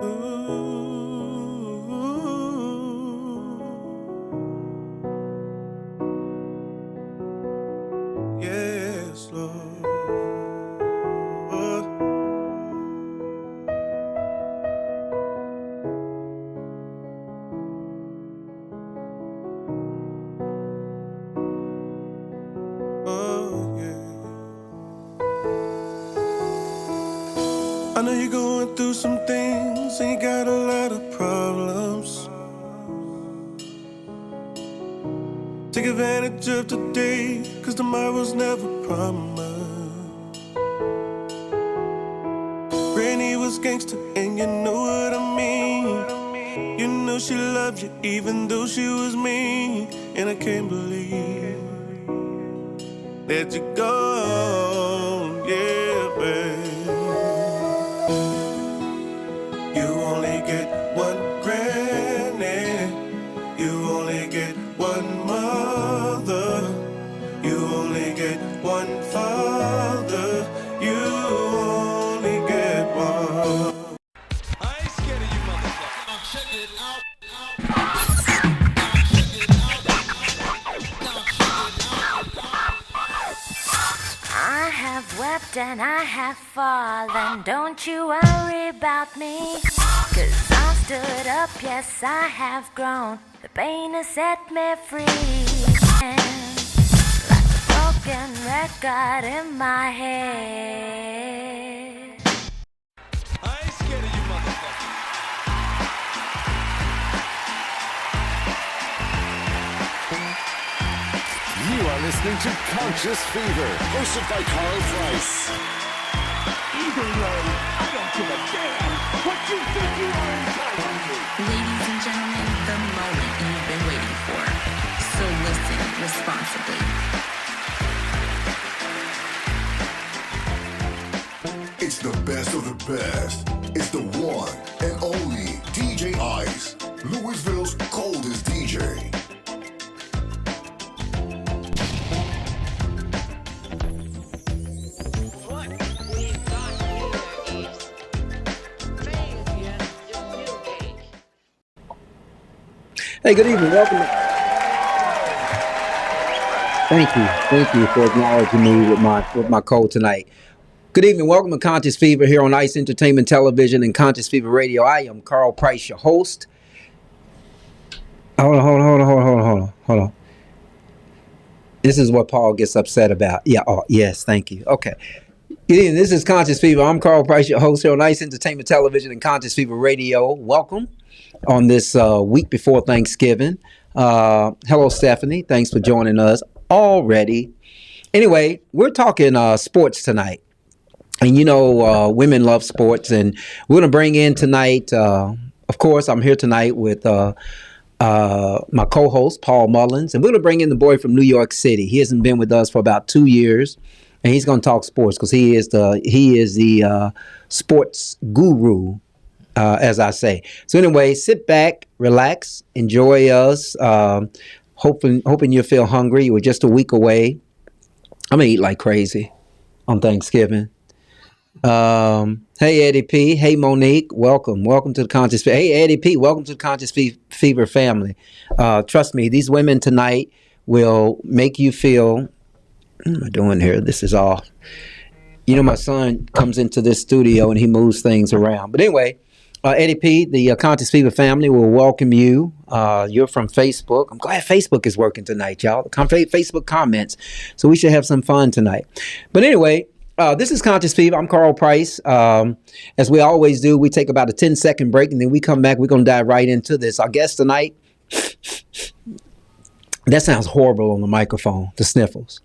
Yes, Lord. Oh, yeah. I know you're going through some things and you got a lot of problems. Take advantage of today, cause tomorrow's never promised. Granny was gangster and you know what I mean. You know she loved you even though she was mean. And I can't believe that you're gone, yeah, babe. You only get one granny. You only get one mother. You only get one father. You only get one. I ain't scared of you, motherfucker. Now check it out. I have wept and I have fallen. Don't you worry about me. Cause I stood up, yes, I have grown. The pain has set me free. And like a broken record in my head. I ain't scared of you, motherfucker. You are listening to Conscious Fever, hosted by Carl Price. Either way, I don't give a damn what you think you are entitled to. Ladies and gentlemen, the moment you've been waiting for. So listen responsibly. It's the best of the best. It's the one and only DJ Ice, Louisville's coldest DJ. Hey, good evening. Welcome. Thank you for acknowledging me with my code tonight. Good evening. Welcome to Conscious Fever here on Ice Entertainment Television and Conscious Fever Radio. I am Carl Price, your host. Hold on. This is what Paul gets upset about. Yeah. Oh, yes. Thank you. Okay. Good evening. This is Conscious Fever. I'm Carl Price, your host here on Ice Entertainment Television and Conscious Fever Radio. Welcome on this week before Thanksgiving. Hello, Stephanie. Thanks for joining us already. Anyway, we're talking sports tonight. And you know, women love sports. And we're going to bring in tonight, of course, I'm here tonight with my co-host, Paul Mullins. And we're going to bring in the boy from New York City. He hasn't been with us for about 2 years. And he's going to talk sports because he is the sports guru, as I say. So anyway, sit back, relax, enjoy us. Hoping you feel hungry. We're just a week away. I'm gonna eat like crazy on Thanksgiving. Hey Eddie P. Hey Monique. Welcome to the Conscious Fever. Hey Eddie P. Welcome to the Conscious Fever family. Trust me, these women tonight will make you feel. What am I doing here? This is off. You know, my son comes into this studio and he moves things around. But anyway, Eddie P., the Conscious Fever family will welcome you. You're from Facebook. I'm glad Facebook is working tonight, y'all. Facebook comments. So we should have some fun tonight. But anyway, this is Conscious Fever. I'm Carl Price. As we always do, we take about a 10-second break and then we come back. We're going to dive right into this. Our guest tonight, that sounds horrible on the microphone, the sniffles.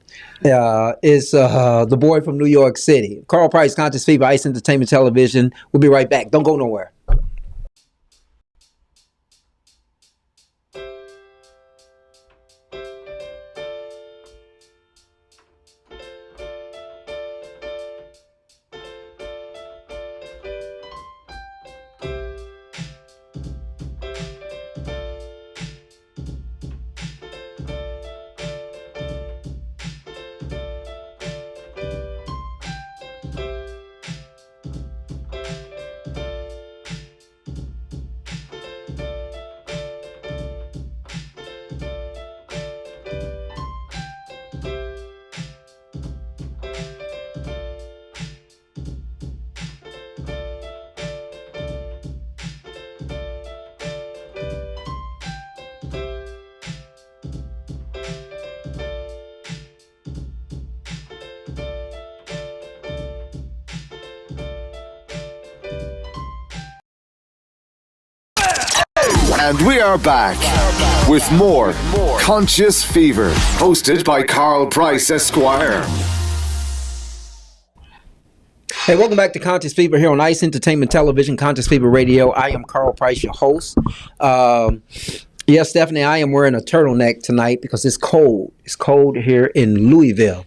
Is the boy from New York City. Carl Price, Conscious Fever, Ice Entertainment Television. We'll be right back. Don't go nowhere. And we are back with more Conscious Fever, hosted by Carl Price Esquire. Hey, welcome back to Conscious Fever here on Ice Entertainment Television, Conscious Fever Radio. I am Carl Price, your host. Yes, Stephanie, I am wearing a turtleneck tonight because it's cold. It's cold here in Louisville.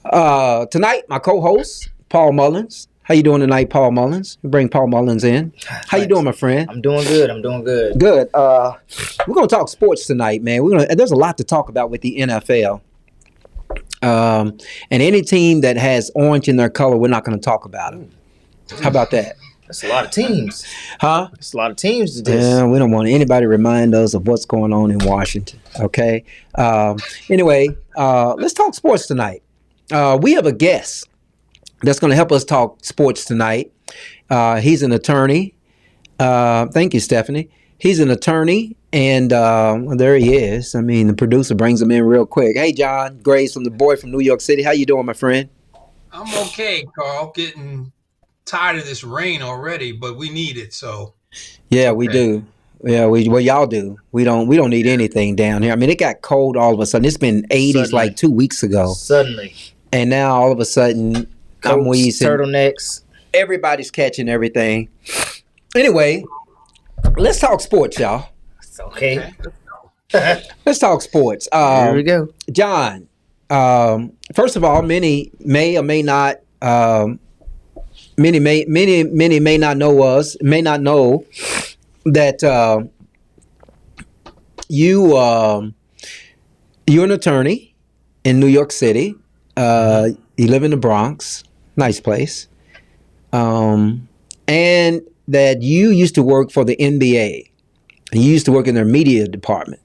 Tonight, my co-host, Paul Mullins. How you doing tonight, Paul Mullins? We bring Paul Mullins in. How you doing, my friend? I'm doing good. Good. We're going to talk sports tonight, man. There's a lot to talk about with the NFL. And any team that has orange in their color, we're not going to talk about them. How about that? That's a lot of teams. Huh? It's a lot of teams to this. Yeah, we don't want anybody to remind us of what's going on in Washington. Okay. Anyway, let's talk sports tonight. We have a guest that's going to help us talk sports tonight. He's an attorney. Thank you, Stephanie. He's an attorney, and there he is. I mean, the producer brings him in real quick. Hey, John Grace from the boy from New York City. How you doing, my friend? I'm okay, Carl. Getting tired of this rain already, but we need it, so. Yeah, we do. Yeah, well, y'all do. We don't need anything down here. I mean, it got cold all of a sudden. It's been 80s Suddenly. like 2 weeks ago. Suddenly. And now all of a sudden, I'm Coats, wheezing. turtlenecks. Everybody's catching everything. Anyway, let's talk sports, y'all. It's okay. Let's talk sports. Here we go. John, first of all, many may or may not, many may not know us, may not know that you're an attorney in New York City. You live in the Bronx, nice place, and that you used to work for the NBA. And you used to work in their media department.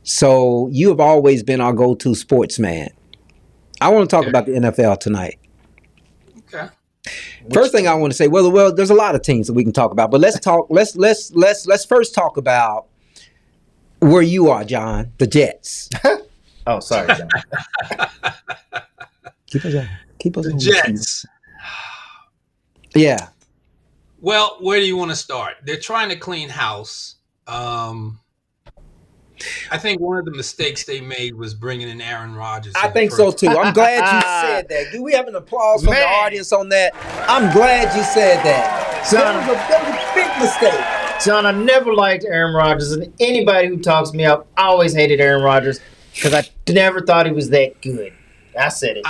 So you have always been our go-to sportsman. I want to talk about the NFL tonight. Okay. First thing I want to say, well, there's a lot of teams that we can talk about, but let's talk. Let's first talk about where you are, John, the Jets. Oh, sorry, John. Keep us The on. Jets. Yeah. Well, where do you want to start? They're trying to clean house. I think one of the mistakes they made was bringing in Aaron Rodgers. I think so too. I'm glad you said that. Do we have an applause from the audience on that? I'm glad you said that. John, That was a big mistake. John, I never liked Aaron Rodgers, and anybody who talks me up, I always hated Aaron Rodgers because I never thought he was that good. I said it.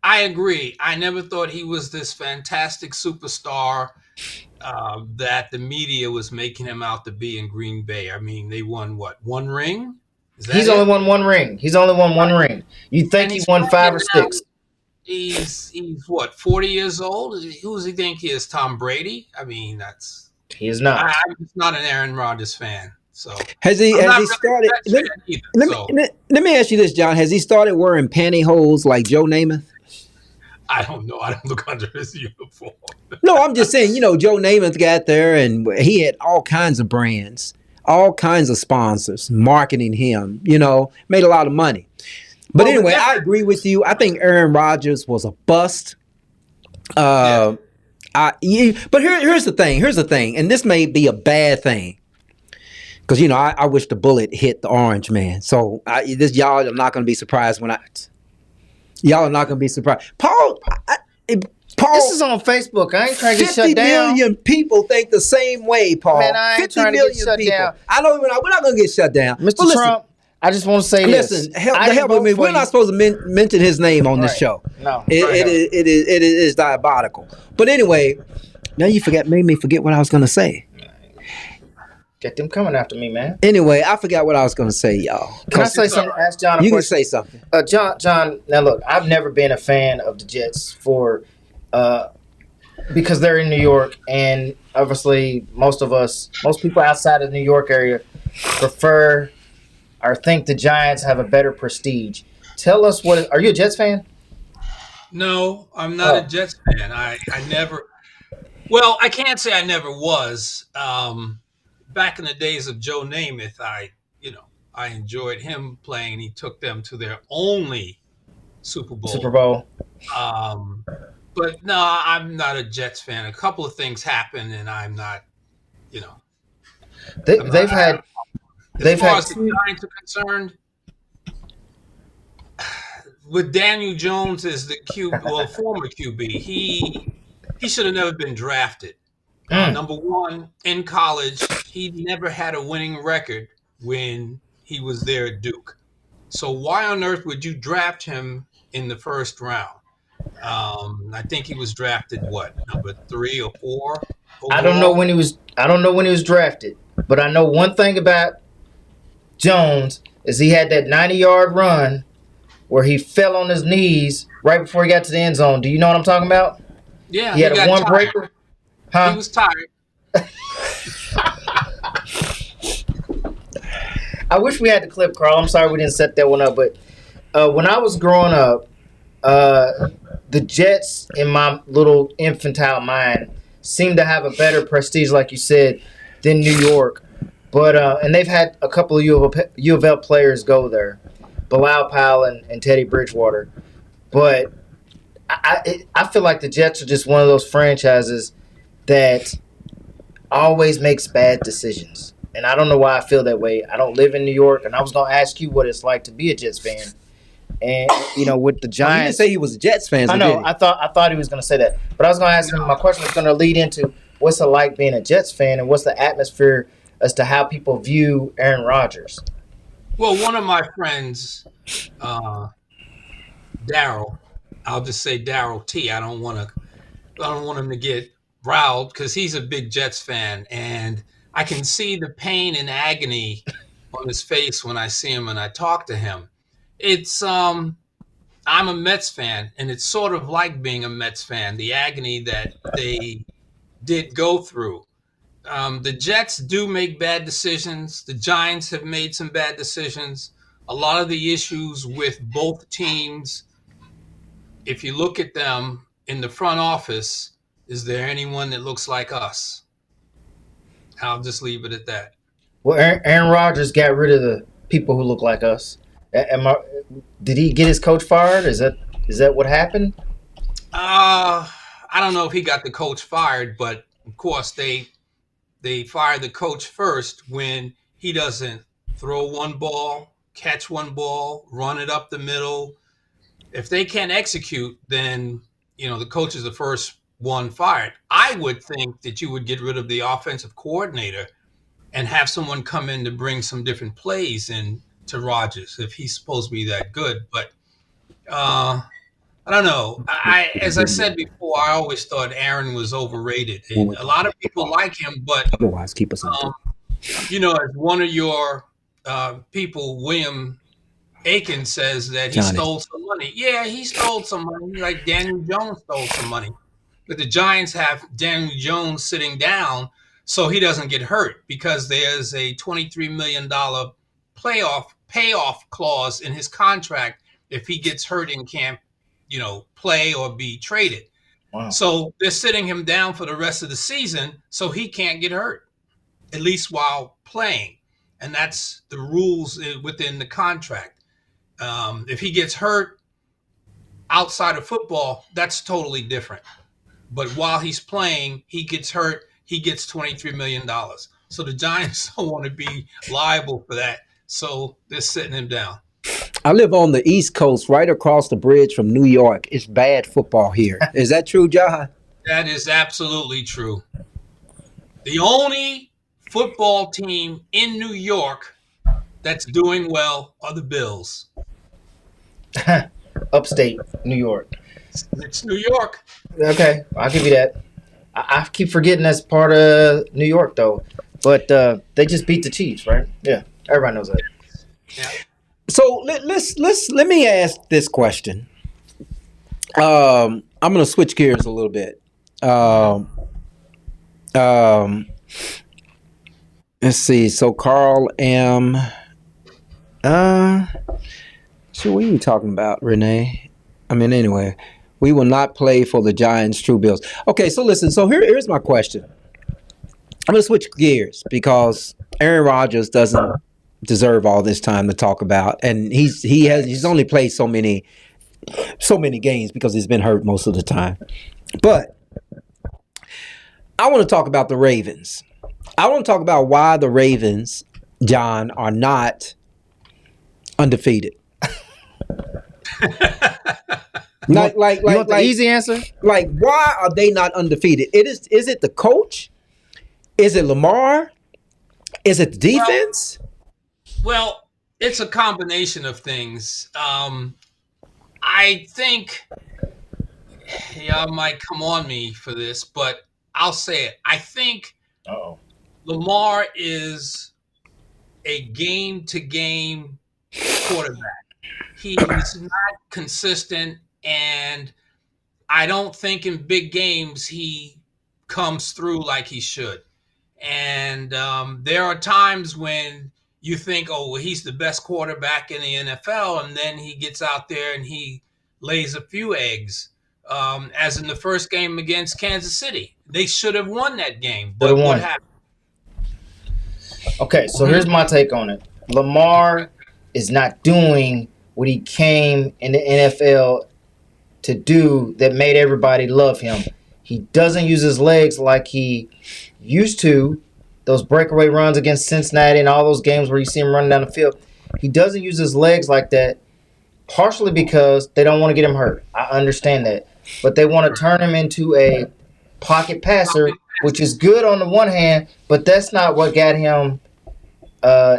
I agree. I never thought he was this fantastic superstar that the media was making him out to be in Green Bay. I mean, they won what, one ring? He's only won one ring. He's only won one ring. You think he won 5 or 6? He's what, 40 years old? Who does he think he is? Tom Brady? I mean, he is not. I'm just not an Aaron Rodgers fan. So has he started? Let me ask you this, John. Has he started wearing pantyhose like Joe Namath? I don't know. I don't look under his uniform. No, I'm just saying, Joe Namath got there and he had all kinds of brands, all kinds of sponsors marketing him, made a lot of money. But anyway, I agree with you. I think Aaron Rodgers was a bust. But here's the thing. Here's the thing. And this may be a bad thing. Because, I wish the bullet hit the orange man. So y'all are not going to be surprised y'all are not going to be surprised. Paul, this is on Facebook. I ain't trying to get shut 50 down. million people think the same way, Paul. Man, I ain't trying to get shut down. I know we're not going to get shut down. Mr. Trump, I just want to say listen, this. help with me. We're not supposed to mention his name on this show. No. It is diabolical. But anyway, now you made me forget what I was going to say. Get them coming after me, man. Anyway, I forgot what I was going to say, y'all. Can I say something? Ask John a question. You can say something. John, now look, I've never been a fan of the Jets because they're in New York, and obviously most people outside of the New York area prefer or think the Giants have a better prestige. Tell us are you a Jets fan? No, I'm not a Jets fan. I never, well, I can't say I never was. Back in the days of Joe Namath, I enjoyed him playing. He took them to their only Super Bowl. But no, I'm not a Jets fan. A couple of things happened, and I'm not, They've had as far as two. the Giants are concerned, with Daniel Jones as the former QB, he should have never been drafted. Number one, in college, he never had a winning record when he was there at Duke. So why on earth would you draft him in the first round? I think he was drafted number 3 or 4? Overall? I don't know when he was drafted, but I know one thing about Jones is he had that 90-yard run where he fell on his knees right before he got to the end zone. Do you know what I'm talking about? Yeah, he had a one breaker. Huh? He was tired. I wish we had the clip, Carl. I'm sorry we didn't set that one up, but when I was growing up, the Jets, in my little infantile mind, seemed to have a better prestige, like you said, than New York. But and they've had a couple of U of L players go there, Bilal Powell and Teddy Bridgewater. But I feel like the Jets are just one of those franchises that always makes bad decisions. And I don't know why I feel that way. I don't live in New York, and I was going to ask you what it's like to be a Jets fan. And, with the Giants. He didn't say he was a Jets fan. I know. I thought he was going to say that. But I was going to ask him, my question was going to lead into what's it like being a Jets fan and what's the atmosphere as to how people view Aaron Rodgers. Well, one of my friends, Daryl, I'll just say Daryl T. I don't want him to get riled because he's a big Jets fan, and I can see the pain and agony on his face when I see him and I talk to him. It's I'm a Mets fan, and it's sort of like being a Mets fan, the agony that they did go through. The Jets do make bad decisions. The Giants have made some bad decisions. A lot of the issues with both teams, if you look at them in the front office, is there anyone that looks like us? I'll just leave it at that. Well, Aaron Rodgers got rid of the people who look like us. Did he get his coach fired? Is that what happened? I don't know if he got the coach fired, but of course they fire the coach first when he doesn't throw one ball, catch one ball, run it up the middle. If they can't execute, then the coach is the first one fired. I would think that you would get rid of the offensive coordinator and have someone come in to bring some different plays in to Rodgers if he's supposed to be that good. But I don't know. As I said before, I always thought Aaron was overrated. And a lot of people like him, but otherwise, keep us on. As one of your people, William Aiken, says that he stole some money. Yeah, he stole some money, like Daniel Jones stole some money. But the Giants have Daniel Jones sitting down so he doesn't get hurt because there's a $23 million payoff clause in his contract if he gets hurt and can't, play or be traded. Wow. So they're sitting him down for the rest of the season so he can't get hurt, at least while playing. And that's the rules within the contract. If he gets hurt outside of football, that's totally different. But while he's playing, he gets hurt, he gets $23 million. So the Giants don't want to be liable for that. So they're sitting him down. I live on the East Coast, right across the bridge from New York. It's bad football here. Is that true, Jaha? That is absolutely true. The only football team in New York that's doing well are the Bills. Upstate New York. It's New York. Okay, I'll give you that. I keep forgetting that's part of New York, though. But they just beat the Chiefs, right? Yeah, everybody knows that. Yeah. So let me ask this question. I'm going to switch gears a little bit. Let's see. So Carl M. So what are you talking about, Renee? I mean, anyway, we will not play for the Giants, True Bills. Okay, so listen. So here's my question. I'm going to switch gears because Aaron Rodgers doesn't deserve all this time to talk about, and he's only played so many games because he's been hurt most of the time. But I want to talk about the Ravens. I want to talk about why the Ravens, John, are not undefeated. You want the easy answer? Like, why are they not undefeated? Is it the coach? Is it Lamar? Is it the defense? Well, it's a combination of things. I think y'all might come on me for this, but I'll say it. I think Lamar is a game-to-game quarterback. He's not consistent, and I don't think in big games he comes through like he should. And there are times when you think, oh, well, he's the best quarterback in the NFL, and then he gets out there and he lays a few eggs. As in the first game against Kansas City. They should have won that game, but what happened? Okay, so here's my take on it. Lamar is not doing what he came in the NFL to do that made everybody love him. He doesn't use his legs like he used to. Those breakaway runs against Cincinnati and all those games where you see him running down the field. He doesn't use his legs like that, partially because they don't want to get him hurt. I understand that. But they want to turn him into a pocket passer, which is good on the one hand, but that's not what got him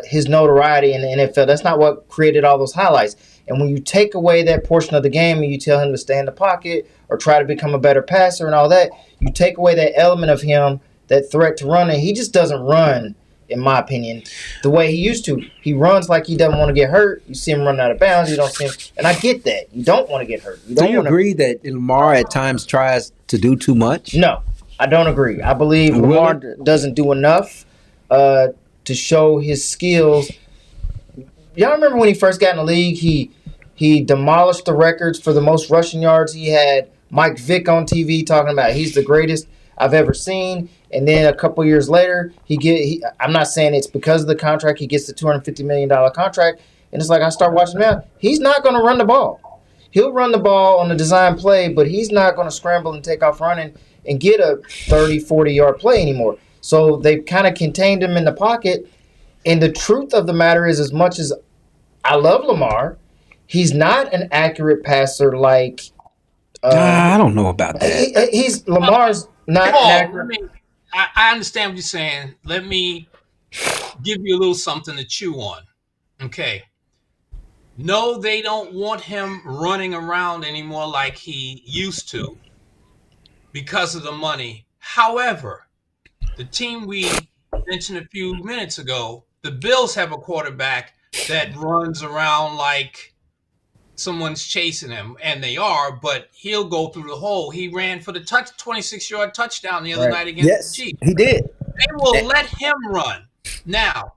his notoriety in the NFL. That's not what created all those highlights. And when you take away that portion of the game and you tell him to stay in the pocket or try to become a better passer and all that, you take away that element of him, that threat to running. He just doesn't run, in my opinion, the way he used to. He runs like he doesn't want to get hurt. You see him running out of bounds. You don't see him. And I get that. You don't want to get hurt. Do you agree that Lamar at times tries to do too much? No, I don't agree. I believe Lamar doesn't do enough to show his skills. Y'all remember when he first got in the league, he demolished the records for the most rushing yards. He had Mike Vick on TV talking about he's the greatest I've ever seen. And then a couple years later, I'm not saying it's because of the contract. He gets the $250 million contract. And it's like I start watching him out. He's not going to run the ball. He'll run the ball on the design play, but he's not going to scramble and take off running and get a 30, 40-yard play anymore. So they've kind of contained him in the pocket. And the truth of the matter is, as much as I love Lamar, he's not an accurate passer like I don't know about that. Lamar's not accurate. I understand what you're saying. Let me give you a little something to chew on. Okay. No, they don't want him running around anymore like he used to because of the money. However, the team we mentioned a few minutes ago, the Bills have a quarterback that runs around like someone's chasing him, and they are, but he'll go through the hole. He ran for the 26-yard touchdown the other night against the Chiefs. He did. They will let him run. Now,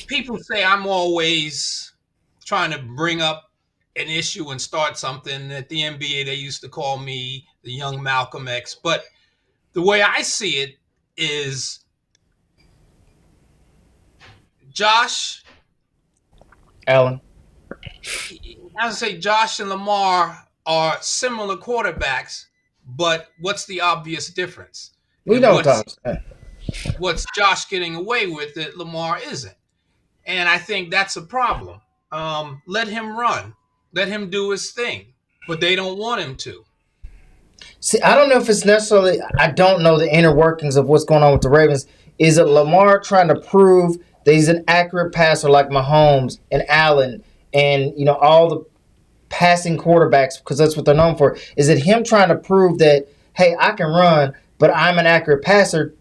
people say I'm always trying to bring up an issue and start something. At the NBA, they used to call me the young Malcolm X, but the way I see it is Josh Allen. I would say Josh and Lamar are similar quarterbacks, but what's the obvious difference? We know what's Josh getting away with that Lamar isn't. And I think that's a problem. Let him run. Let him do his thing. But they don't want him to. See, I don't know if it's necessarily – I don't know the inner workings of what's going on with the Ravens. Is it Lamar trying to prove that he's an accurate passer like Mahomes and Allen and, you know, all the passing quarterbacks, because that's what they're known for? Is it him trying to prove that, hey, I can run, but I'm an accurate passer,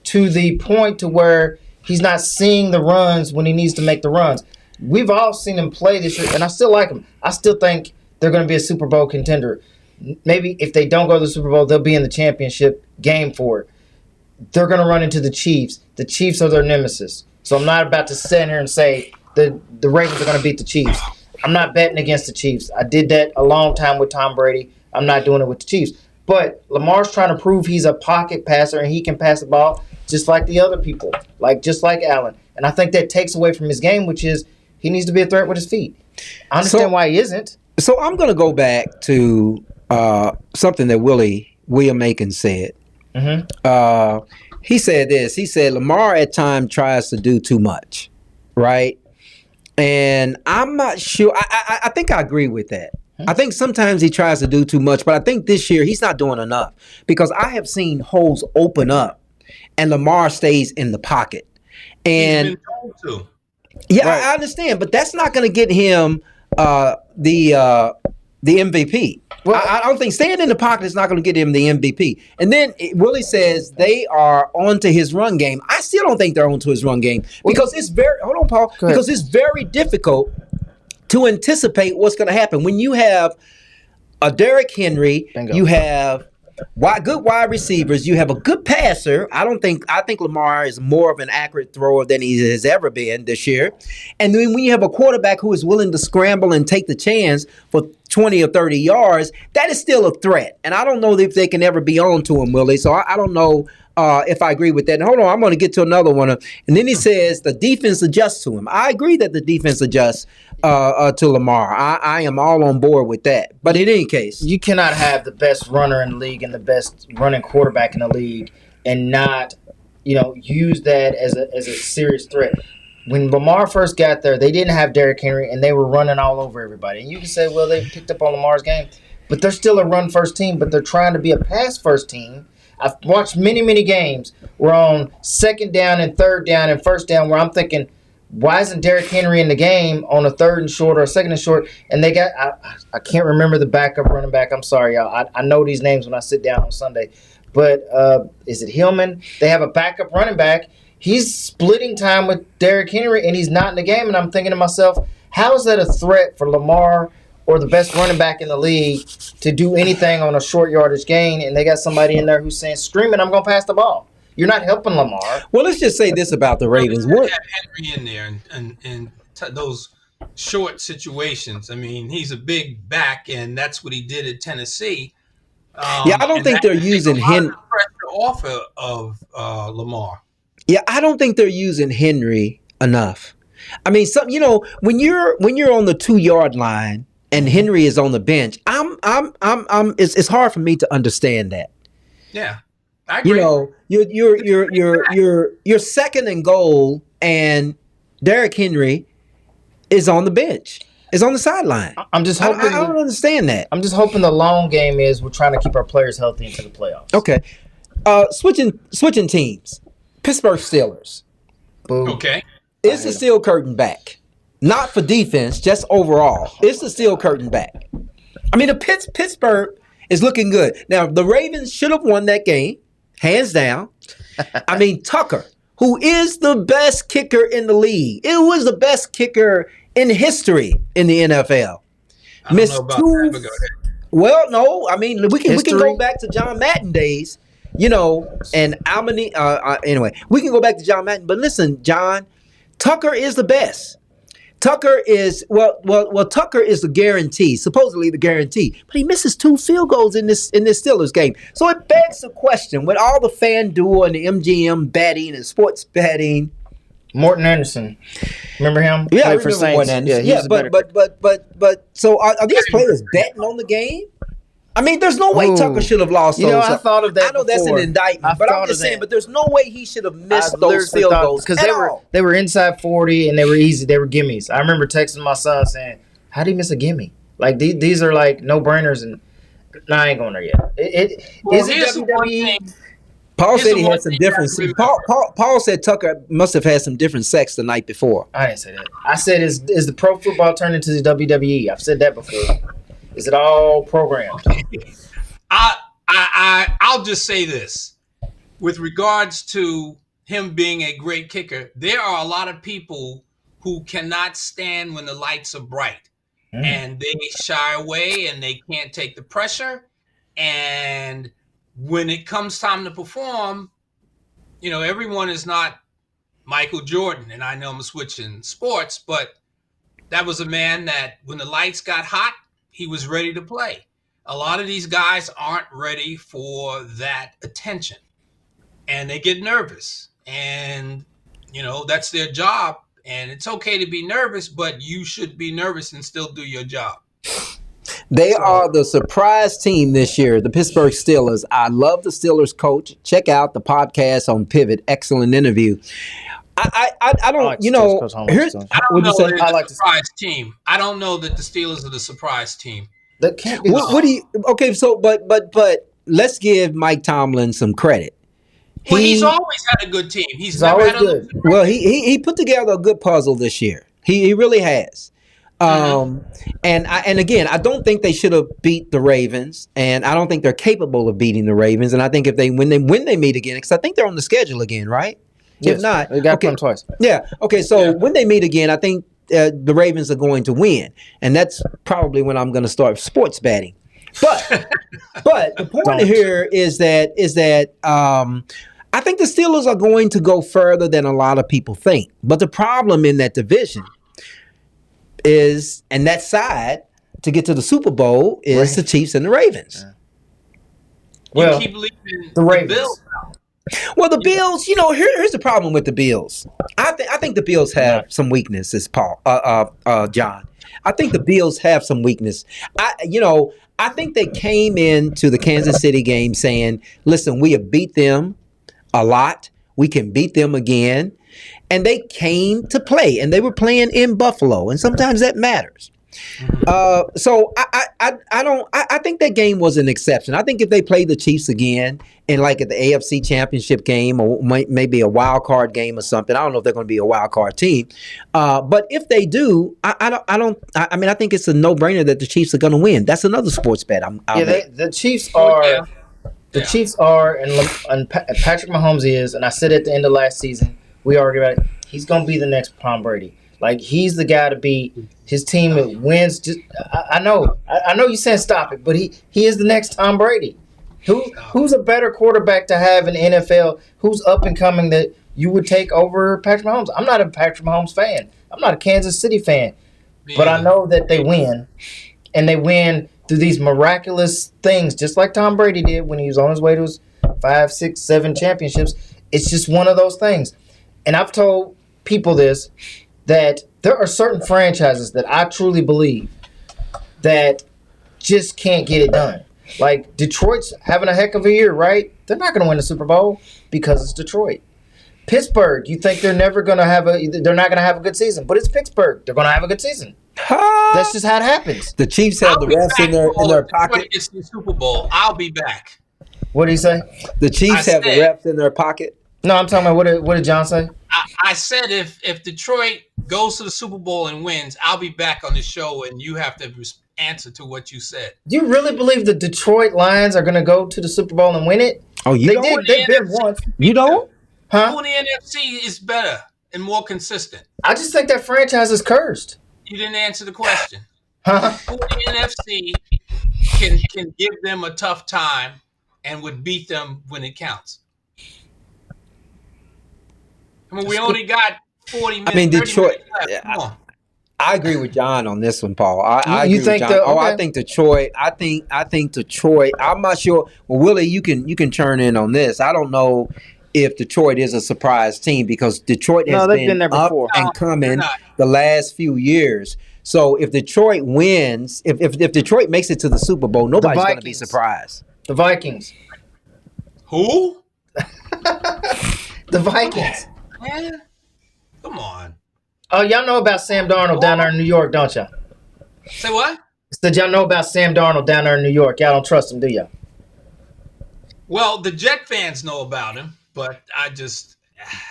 to the point to where he's not seeing the runs when he needs to make the runs? We've all seen him play this year, and I still like him. I still think they're going to be a Super Bowl contender. Maybe if they don't go to the Super Bowl, they'll be in the championship game for it. They're going to run into the Chiefs. The Chiefs are their nemesis. So I'm not about to sit here and say the Ravens are going to beat the Chiefs. I'm not betting against the Chiefs. I did that a long time with Tom Brady. I'm not doing it with the Chiefs. But Lamar's trying to prove he's a pocket passer and he can pass the ball just like the other people, just like Allen. And I think that takes away from his game, which is he needs to be a threat with his feet. I understand why he isn't. So I'm going to go back to something that William Macon said. Mm-hmm. He said this. He said Lamar at times tries to do too much, right? And I'm not sure. I think I agree with that. I think sometimes he tries to do too much, but I think this year he's not doing enough because I have seen holes open up and Lamar stays in the pocket. And He's been told to. yeah, I understand, but that's not going to get him the MVP. Well, I don't think staying in the pocket is not going to get him the MVP. And then Willie says they are onto his run game. I still don't think they're onto his run game because it's very – hold on, Paul. Because it's very difficult to anticipate what's going to happen. When you have a Derrick Henry, you have good wide receivers, you have a good passer. I think Lamar is more of an accurate thrower than he has ever been this year. And then when you have a quarterback who is willing to scramble and take the chance for 20 or 30 yards, that is still a threat. And I don't know if they can ever be on to him, Willie. So I don't know if I agree with that. And hold on, I'm going to get to another one. And then he says the defense adjusts to him. I agree that the defense adjusts to Lamar. I am all on board with that. But in any case, you cannot have the best runner in the league and the best running quarterback in the league and not, use that as a serious threat. When Lamar first got there, they didn't have Derrick Henry, and they were running all over everybody. And you can say, well, they picked up on Lamar's game, but they're still a run-first team, but they're trying to be a pass-first team. I've watched many, many games where on second down and third down and first down where I'm thinking, why isn't Derrick Henry in the game on a third and short or a second and short? And they got I can't remember the backup running back. I'm sorry, y'all. I know these names when I sit down on Sunday. But is it Hillman? They have a backup running back. He's splitting time with Derrick Henry, and he's not in the game. And I'm thinking to myself, how is that a threat for Lamar or the best running back in the league to do anything on a short yardage gain? And they got somebody in there who's saying, screaming, I'm going to pass the ball. You're not helping Lamar. Well, let's just say this about the Ravens. Have Henry in there and those short situations. I mean, he's a big back, and that's what he did at Tennessee. I don't think they're using Henry pressure off of Lamar. Yeah, I don't think they're using Henry enough. I mean, when you're on the 2-yard line and Henry is on the bench, it's hard for me to understand that. Yeah, I agree. You're second and goal, and Derrick Henry is on the bench, is on the sideline. I'm just hoping. I don't understand that. I'm just hoping the long game is we're trying to keep our players healthy into the playoffs. Okay, switching teams. Pittsburgh Steelers. Boom. Okay. It's the steel curtain back. Not for defense, just overall. It's the steel curtain back. I mean, Pittsburgh is looking good. Now, the Ravens should have won that game, hands down. I mean, Tucker, who is the best kicker in the league. It was the best kicker in history in the NFL. I don't know about that, but go ahead. Well, no. I mean, we can go back to John Madden days. And how many? Anyway, we can go back to John Madden. But listen, John, Tucker is the best. Tucker is Tucker is the guarantee, supposedly the guarantee, but he misses 2 field goals in this Steelers game. So it begs the question: with all the FanDuel and the MGM betting and sports betting, Morton Anderson, remember him? Yeah, I remember Morton Anderson. Yeah, but so are these players betting on the game? I mean, there's no way Tucker should have lost those. I thought of that. I know before. That's an indictment, but I'm just saying. But there's no way he should have missed those field goals because they were inside 40 and they were easy. They were gimmies. I remember texting my son saying, "How do you miss a gimme? Like these are like no brainers." And I ain't going there yet. Is it WWE? Paul said he had some different. Paul said Tucker must have had some different sex the night before. I didn't say that. I said, is the pro football turned into the WWE? I've said that before. Is it all programmed? I'll just say this. With regards to him being a great kicker, there are a lot of people who cannot stand when the lights are bright. And they shy away and they can't take the pressure. And when it comes time to perform, everyone is not Michael Jordan. And I know I'm switching sports, but that was a man that when the lights got hot, he was ready to play. A lot of these guys aren't ready for that attention and they get nervous and, that's their job and it's okay to be nervous, but you should be nervous and still do your job. They are the surprise team this year, the Pittsburgh Steelers. I love the Steelers coach. Check out the podcast on Pivot. Excellent interview. I don't, you know, here's, I don't know say? they're the surprise team. I don't know that the Steelers are the surprise team. That can't be. What do you? Okay, so but let's give Mike Tomlin some credit. Well, he's always had a good team. He's never always had good. Well, he put together a good puzzle this year. He really has. And again, I don't think they should have beat the Ravens, and I don't think they're capable of beating the Ravens. And I think if when they meet again, because I think they're on the schedule again, right? Yes, if not, they got them twice. Yeah. Okay. So when they meet again, I think the Ravens are going to win, and that's probably when I'm going to start sports betting. But the point here is that I think the Steelers are going to go further than a lot of people think. But the problem in that division is, and that side to get to the Super Bowl is the Chiefs and the Ravens. Well, you keep leaving the Ravens. Bills. Well, the Bills, you know, here's the problem with the Bills. I think the Bills have some weaknesses, John. I think the Bills have some weakness. I think they came into the Kansas City game saying, listen, we have beat them a lot. We can beat them again. And they came to play, and they were playing in Buffalo, and sometimes that matters. So I think that game was an exception. I think if they played the Chiefs again in like at the AFC Championship game or maybe a wild card game or something, I don't know if they're going to be a wild card team. But if they do, I mean, I think it's a no brainer that the Chiefs are going to win. That's another sports bet. The Chiefs are. The Chiefs are, and Patrick Mahomes is, and I said at the end of last season, we argued about it. He's going to be the next Tom Brady. Like, he's the guy to beat. His team wins. Just I know you saying stop it, but he is the next Tom Brady. Who's a better quarterback to have in the NFL? Who's up and coming that you would take over Patrick Mahomes? I'm not a Patrick Mahomes fan. I'm not a Kansas City fan. But I know that they win, and they win through these miraculous things, just like Tom Brady did when he was on his way to his 5, 6, 7 championships. It's just one of those things. And I've told people this, that there are certain franchises that I truly believe that just can't get it done. Like, Detroit's having a heck of a year, right? They're not going to win the Super Bowl because it's Detroit. Pittsburgh, you think they're not going to have a good season, but it's Pittsburgh. They're going to have a good season. That's just how it happens. The Chiefs have the refs in their pocket. It's the Super Bowl. I'll be back. What did he say? The Chiefs have the refs in their pocket. No, I'm talking about what did John say? I said if Detroit goes to the Super Bowl and wins, I'll be back on the show, and you have to answer to what you said. Do you really believe the Detroit Lions are going to go to the Super Bowl and win it? Oh, you don't? They've been once. You don't? Huh? Who in the NFC is better and more consistent? I just think that franchise is cursed. You didn't answer the question. Huh? Who in the NFC can give them a tough time and would beat them when it counts? I mean, we only got 40 minutes. I mean, Detroit. Left. Come on. I agree with John on this one, Paul. I you agree think with John. okay. I think Detroit. I think Detroit. I'm not sure. Well, Willie, you can churn in on this. I don't know if Detroit is a surprise team because Detroit has been there up before. and coming the last few years. So if Detroit wins, if Detroit makes it to the Super Bowl, nobody's going to be surprised. The Vikings. Who? The Vikings. Man, come on. Oh, y'all know about Sam Darnold down there in New York, don't y'all? Say what? Said y'all know about Sam Darnold down there in New York. Y'all don't trust him, do y'all? Well, the Jet fans know about him, but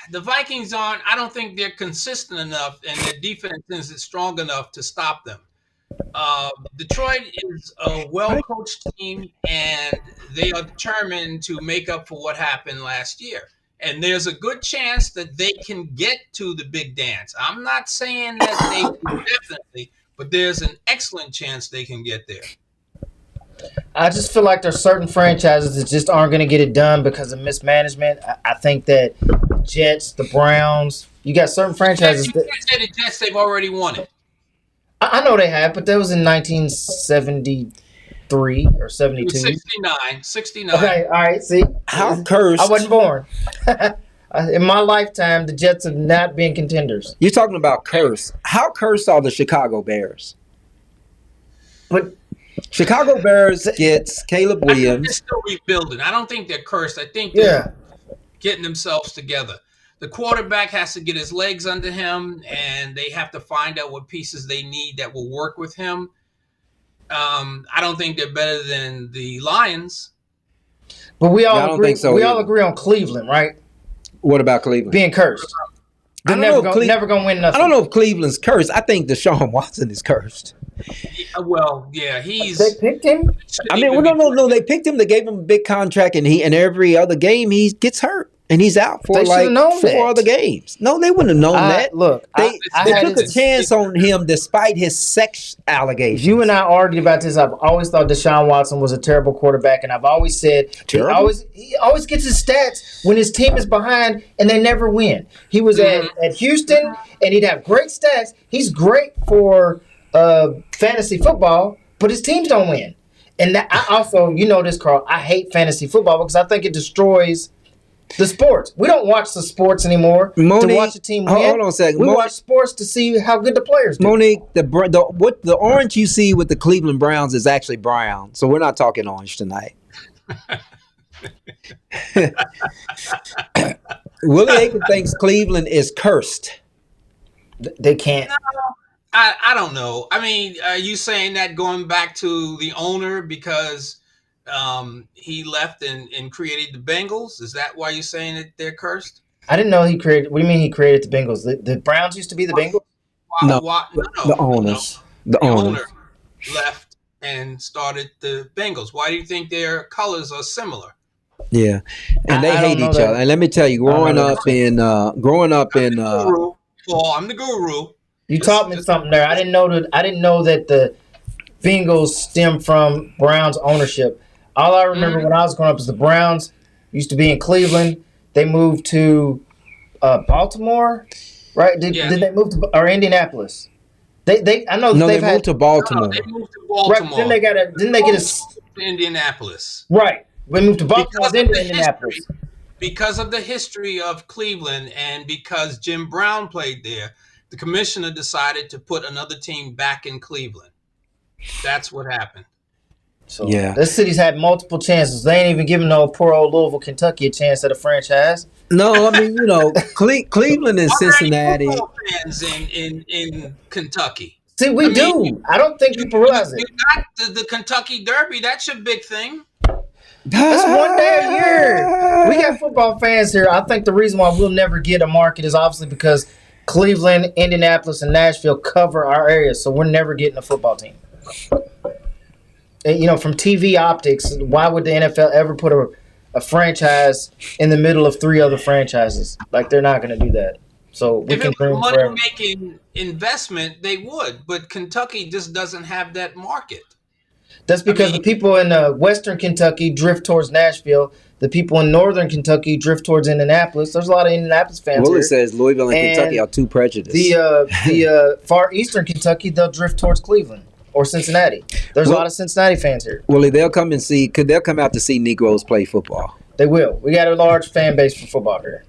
the Vikings aren't. I don't think they're consistent enough, and their defense isn't strong enough to stop them. Detroit is a well-coached team, and they are determined to make up for what happened last year. And there's a good chance that they can get to the big dance. I'm not saying that they can definitely, but there's an excellent chance they can get there. I just feel like there's certain franchises that just aren't going to get it done because of mismanagement. I think that the Jets, the Browns, you got certain franchises. You can't say the Jets, they've already won it. I know they have, but that was in 1973 or 72. It was 69. Okay, all right, see? How cursed? I wasn't born. In my lifetime, the Jets have not been contenders. You're talking about curse. How cursed are the Chicago Bears? But Chicago Bears gets Caleb I think they're Williams. still rebuilding. I don't think they're cursed. I think Yeah. they're getting themselves together. The quarterback has to get his legs under him, and they have to find out what pieces they need that will work with him. I don't think they're better than the Lions. But we all Yeah, I don't agree. think so we all either. agree on Cleveland, right? What about Cleveland? Being cursed. They're I don't know if never gonna win I nothing. don't know if Cleveland's cursed. I think Deshaun Watson is cursed. Well, yeah, he's. They picked him. I mean, well, no. They picked him. They gave him a big contract, and every other game he gets hurt, and he's out for They like should've known 4 that. other games. No, they wouldn't have known that. Look, They I they had took a it- chance on him despite his sex allegations. You and I argued about this. I've always thought Deshaun Watson was a terrible quarterback, and I've always said Terrible? he always gets his stats when his team is behind and they never win. He was at Houston, and he'd have great stats. He's great for fantasy football, but his teams don't win. And that, I also, you know this, Carl, I hate fantasy football because I think it destroys the sports. We don't watch the sports anymore Monique, to watch a team win. hold on a second. We Monique- watch sports to see how good the players do. Monique, the orange you see with the Cleveland Browns is actually brown, so we're not talking orange tonight. Willie Aiken thinks Cleveland is cursed. They can't. I don't know. I mean, are you saying that going back to the owner because he left and created the Bengals? Is that why you're saying that they're cursed? I didn't know he created. What do you mean he created the Bengals? The Browns used to be the Bengals. No, no, the owners. The The owners. owner left and started the Bengals. Why do you think their colors are similar? Yeah, and they I don't hate know each that. other. And let me tell you, I'm the growing guru. Paul, I'm the guru. You taught me something there. I didn't know that the Bengals stem from Browns ownership. All I remember when I was growing up is the Browns used to be in Cleveland. They moved to Baltimore, right? Did they move to or Indianapolis? They I know that no, they they've moved had to Baltimore. They moved to right. Baltimore. Then they get a Indianapolis. right. We moved to Baltimore, Because then of to the Indianapolis. history. Because of the history of Cleveland and because Jim Brown played there, the commissioner decided to put another team back in Cleveland. That's what happened. So Yeah. this city's had multiple chances. They ain't even giving no poor old Louisville, Kentucky a chance at a franchise. No, I mean, Cleveland and Are there any Cincinnati. football fans in Kentucky? See, we do. I don't think people realize You it. got the Kentucky Derby. That's your big thing. That's one day a year. We got football fans here. I think the reason why we'll never get a market is obviously because Cleveland, Indianapolis, and Nashville cover our area, so we're never getting a football team. And, from TV optics, why would the NFL ever put a franchise in the middle of 3 other franchises? Like, they're not going to do that. So we If can it was a dream forever. money-making investment, they would. But Kentucky just doesn't have that market. That's because the people in Western Kentucky drift towards Nashville. The people in Northern Kentucky drift towards Indianapolis. There's a lot of Indianapolis fans Willie here. says Louisville and Kentucky are too prejudiced. The far Eastern Kentucky, they'll drift towards Cleveland or Cincinnati. There's a lot of Cincinnati fans here. Willie, they'll come out to see Negroes play football. They will. We got a large fan base for football here.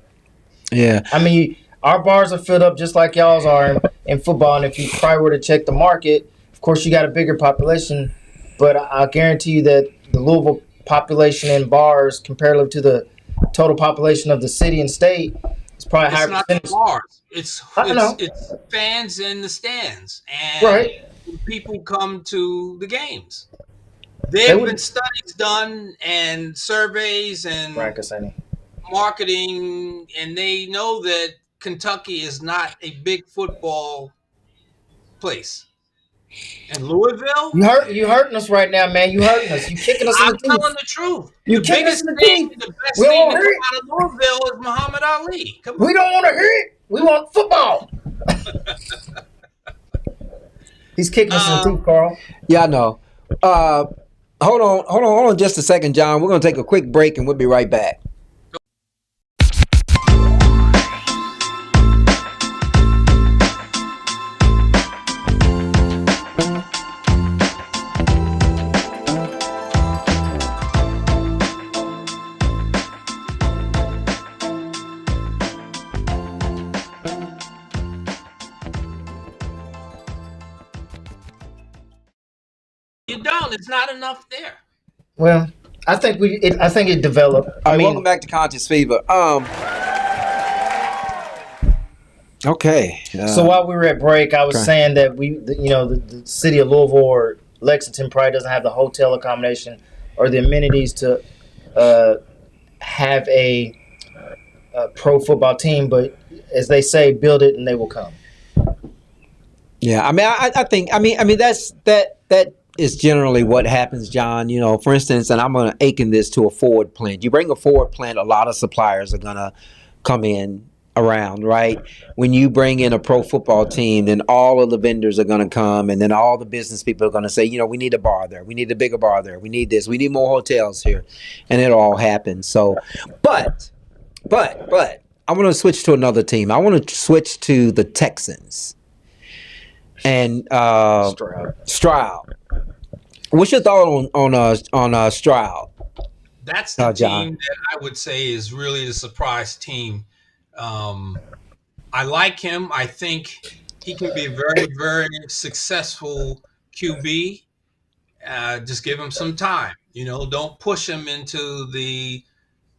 Yeah. I mean, our bars are filled up just like y'all's are in football. And if you probably were to check the market, of course, you got a bigger population. But I guarantee you that the Louisville population in bars, comparative to the total population of the city and state, is probably It's higher not the percentage. bars. It's know. it's fans in the stands, and Right. people come to the games. They There have would- been studies done and surveys and Right, Cassini. marketing, and they know that Kentucky is not a big football place. And Louisville, You hurting us right now, man. You hurting us. You kicking us in I'm the teeth. telling the truth. You The kicking us biggest in the thing, teeth. the best We thing don't to hear come out of Louisville is Muhammad Ali. Come on. We don't want to hear it. We want football. He's kicking us in the teeth, Carl. Yeah, I know. Hold on just a second, John. We're going to take a quick break and we'll be right back. You don't. It's not enough there. Well, I think it developed. All right, welcome back to Conscious Fever. Okay. So while we were at break, I was saying that the city of Louisville or Lexington probably doesn't have the hotel accommodation or the amenities to have a pro football team. But as they say, build it and they will come. Yeah, I mean, I think that is generally what happens, John. You know, for instance, and I'm going to akin this to a forward plant. You bring a forward plant, a lot of suppliers are going to come in around, right? When you bring in a pro football team, then all of the vendors are going to come, and then all the business people are going to say, you know, we need a bar there, we need a bigger bar there, we need this, we need more hotels here, and it all happens. So, but I want to switch to another team. I want to switch to the Texans and Stroud. What's your thought on Stroud? That's the team that I would say is really the surprise team. I like him. I think he can be a very, very successful QB. Just give him some time. You know, don't push him into the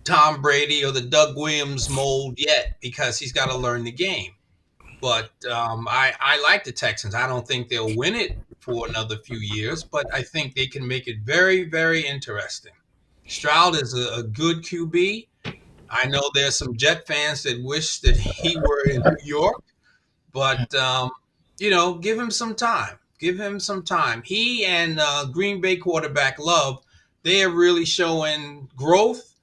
Tom Brady or the Doug Williams mold yet, because he's got to learn the game. But I like the Texans. I don't think they'll win it for another few years, but I think they can make it very, very interesting. Stroud is a good QB. I know there's some Jet fans that wish that he were in New York, but, you know, give him some time. Give him some time. He and Green Bay quarterback Love, they are really showing growth,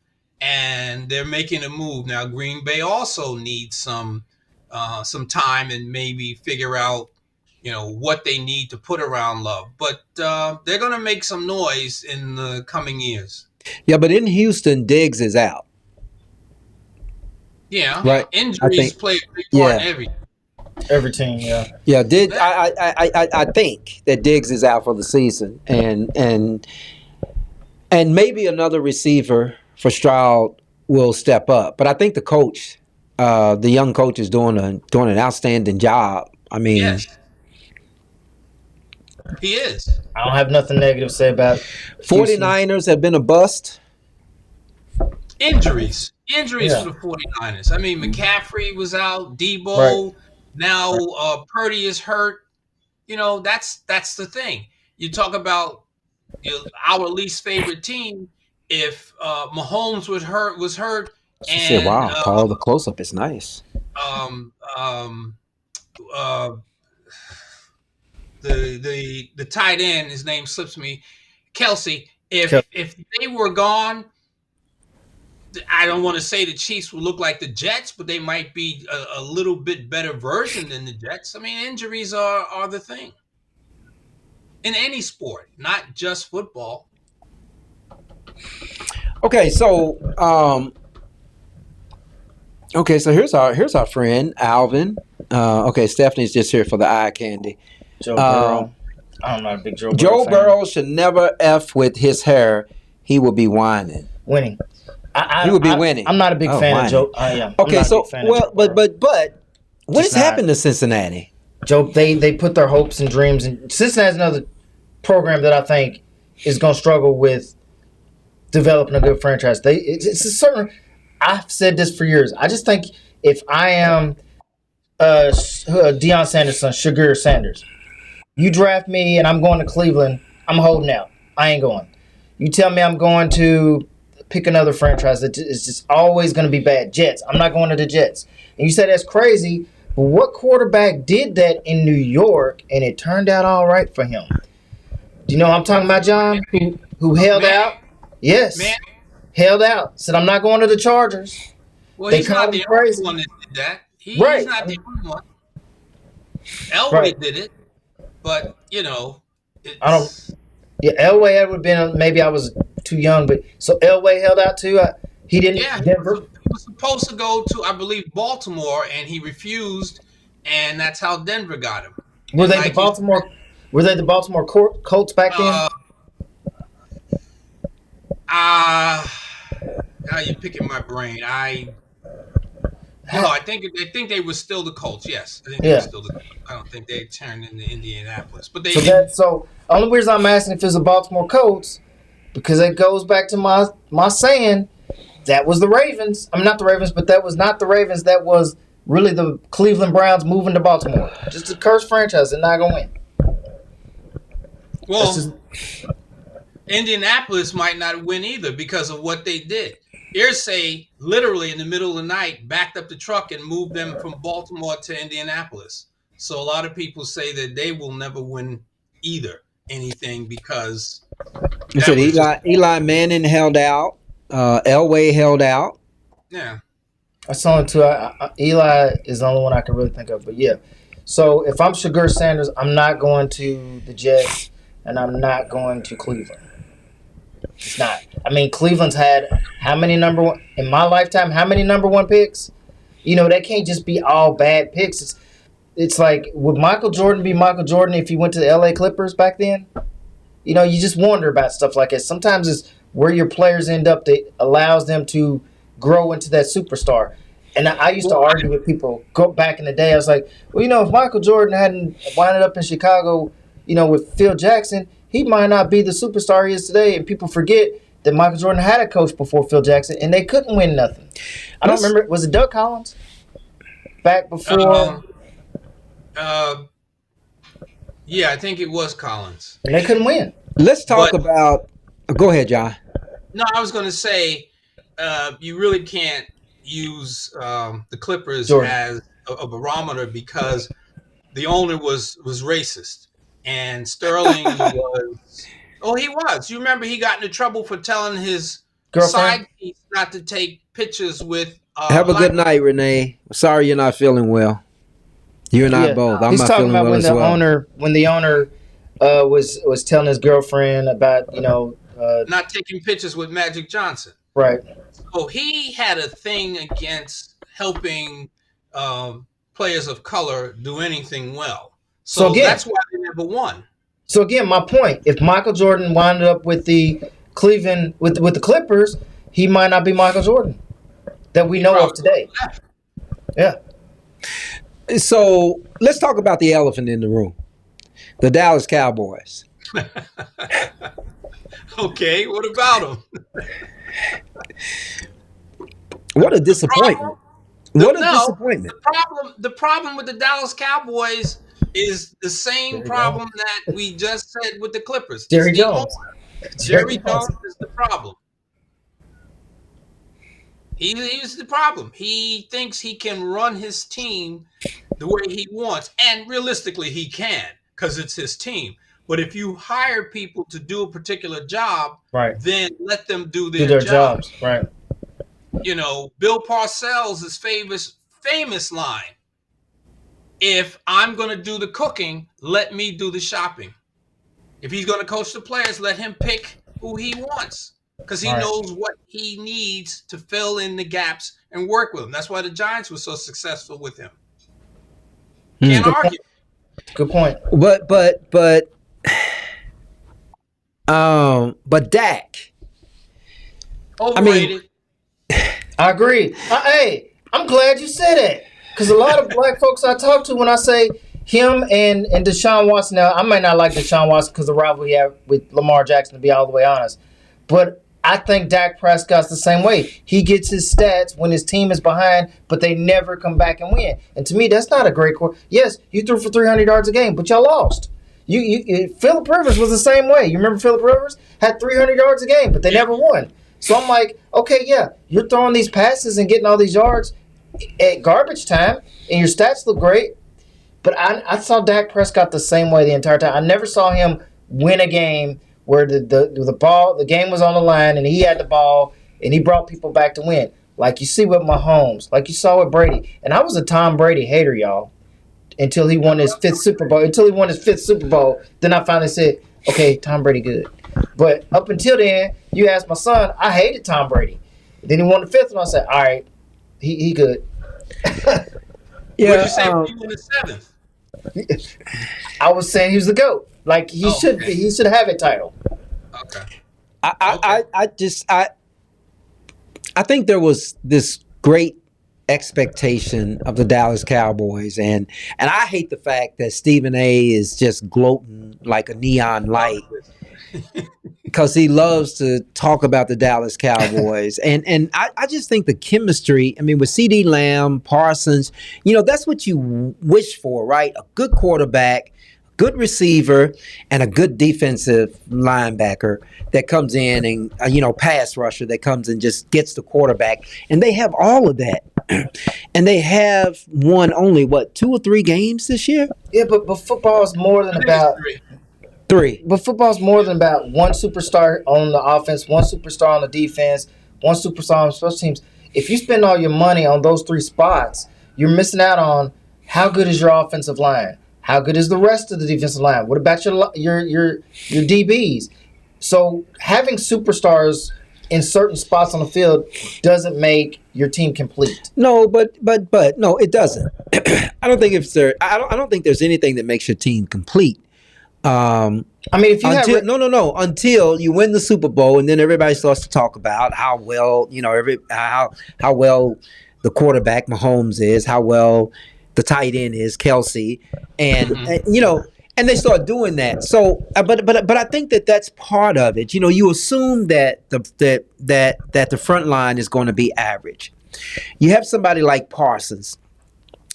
and they're making a move. Now, Green Bay also needs some time and maybe figure out, you know, what they need to put around Love. But they're going to make some noise in the coming years. Yeah, but in Houston, Diggs is out. Yeah, right. Injuries play a big part in every team. Yeah, yeah. I think that Diggs is out for the season, and maybe another receiver for Stroud will step up. But I think the coach, the young coach, is doing an outstanding job. I mean, yes, he is. I don't have nothing negative to say about it. 49ers have been a bust. Injuries for the 49ers. I mean, McCaffrey was out, Debo, now Purdy is hurt. You know, that's the thing. You talk about our least favorite team. If Mahomes was hurt, and said, "Wow, Paul, the close up is nice." The tight end, his name slips me, Kelsey. If they were gone, I don't want to say the Chiefs will look like the Jets, but they might be a little bit better version than the Jets. I mean, injuries are the thing in any sport, not just football. Okay, so here's our friend Alvin. Okay, Stephanie's just here for the eye candy. Joe Burrow. I'm not a big Joe Burrow Joe fan. Burrow should never F with his hair. He will be whining. Winning. He would be winning. I'm not a big fan of Joe. I am. Okay, so but what has happened to Cincinnati? Joe, they put their hopes and dreams in. Cincinnati's another program that I think is going to struggle with developing a good franchise. It's a certain. I've said this for years. I just think if I am Deion Sanders' son, Shagur Sanders, you draft me and I'm going to Cleveland, I'm holding out. I ain't going. You tell me I'm going to pick another franchise that is just always going to be bad. Jets. I'm not going to the Jets. And you said that's crazy, but what quarterback did that in New York and it turned out all right for him? Do you know what I'm talking about, John? Who held out? Yes. Man. Held out. Said, I'm not going to the Chargers. Well, he's not the only one that did that. He's not the only one. Elway did it, but, you know. I don't. Yeah, Elway would have been, maybe I was too young, but so Elway held out too. He didn't. Yeah, Denver. he was supposed to go to, I believe, Baltimore, and he refused, and that's how Denver got him. Were they the Baltimore? Were they the Baltimore Colts back then? Now you're picking my brain. No, I think they were still the Colts. Yes, I think they were still the Colts. I don't think they turned into Indianapolis, but they. So only reason I'm asking if it's the Baltimore Colts, because it goes back to my saying that was the Ravens. I mean, not the Ravens, but that was not the Ravens. That was really the Cleveland Browns moving to Baltimore. Just a cursed franchise. They're not gonna win. Well, Indianapolis might not win either because of what they did. Irsay literally in the middle of the night backed up the truck and moved them from Baltimore to Indianapolis. So a lot of people say that they will never win either anything because you said Eli Manning held out, Elway held out. Yeah, I saw him too. Eli is the only one I can really think of. But yeah, so if I'm Shagur Sanders, I'm not going to the Jets and I'm not going to Cleveland. It's not. I mean, Cleveland's had how many number one in my lifetime? How many number one picks? You know, they can't just be all bad picks. It's like, would Michael Jordan be Michael Jordan if he went to the LA Clippers back then? You know, you just wonder about stuff like that. Sometimes it's where your players end up that allows them to grow into that superstar. And I used to argue with people go back in the day. I was like, well, you know, if Michael Jordan hadn't wound up in Chicago, you know, with Phil Jackson, he might not be the superstar he is today. And people forget that Michael Jordan had a coach before Phil Jackson, and they couldn't win nothing. I don't remember. Was it Doug Collins back before? Yeah, I think it was Collins. And they couldn't win. Let's talk about – go ahead, John. No, I was going to say you really can't use the Clippers as a barometer because the owner was racist. And Sterling was – oh, he was. You remember he got into trouble for telling his girlfriend side piece not to take pictures with have a good night, Renee. Sorry you're not feeling well. You and I both. I'm He's not talking feeling about well when as the well. owner was telling his girlfriend about, you know, not taking pictures with Magic Johnson. Right. So he had a thing against helping players of color do anything well. So again, that's why they never won. So again, my point: if Michael Jordan wound up with the Cleveland with the Clippers, he might not be Michael Jordan that we know of today. Yeah. So let's talk about the elephant in the room, the Dallas Cowboys. Okay, what about them? What a disappointment! Disappointment! The problem with the Dallas Cowboys is the same problem that we just said with the Clippers. Jerry Jones. Jerry Jones is the problem. He's the problem. He thinks he can run his team the way he wants, and realistically, he can because it's his team. But if you hire people to do a particular job, then let them do their jobs. Right. You know, Bill Parcells' famous line: if I'm going to do the cooking, let me do the shopping. If he's going to coach the players, let him pick who he wants because he knows what he needs to fill in the gaps and work with him. That's why the Giants were so successful with him. Can't argue. Good point. But Dak. Overrated. I agree. Hey, I'm glad you said that because a lot of black folks I talk to when I say him and Deshaun Watson. Now, I might not like Deshaun Watson because of the rivalry he have with Lamar Jackson, to be all the way honest. But I think Dak Prescott's the same way. He gets his stats when his team is behind, but they never come back and win. And to me, that's not a great core. Yes, you threw for 300 yards a game, but y'all lost. Phillip Rivers was the same way. You remember Phillip Rivers had 300 yards a game, but they never won. So I'm like, okay, yeah, you're throwing these passes and getting all these yards at garbage time, and your stats look great. But I saw Dak Prescott the same way the entire time. I never saw him win a game where the game was on the line and he had the ball and he brought people back to win. Like you see with Mahomes, like you saw with Brady. And I was a Tom Brady hater, y'all, until he won his fifth Super Bowl. Then I finally said, okay, Tom Brady good. But up until then, you asked my son, I hated Tom Brady. Then he won the fifth, and I said, all right, he good. Yeah, what did you say when he won the seventh? I was saying he was the GOAT. Like he should have a title. Okay. I think there was this great expectation of the Dallas Cowboys, and I hate the fact that Stephen A is just gloating like a neon light because he loves to talk about the Dallas Cowboys, and I just think the chemistry. I mean, with CeeDee Lamb, Parsons, that's what you wish for, right? A good quarterback, good receiver, and a good defensive linebacker that comes in and, pass rusher that comes and just gets the quarterback. And they have all of that. And they have won only, 2 or 3 games this year? Yeah, but football is more than about... 3. But football is more than about one superstar on the offense, one superstar on the defense, one superstar on special teams. If you spend all your money on those 3 spots, you're missing out on how good is your offensive line? How good is the rest of the defensive line? What about your DBs? So having superstars in certain spots on the field doesn't make your team complete. No, but no, it doesn't. I don't think I don't think there's anything that makes your team complete. I mean, if you until you win the Super Bowl, and then everybody starts to talk about how well how well the quarterback Mahomes is, how well the tight end is Kelsey, and and they start doing that. So, but I think that's part of it. You assume that the front line is going to be average. You have somebody like Parsons,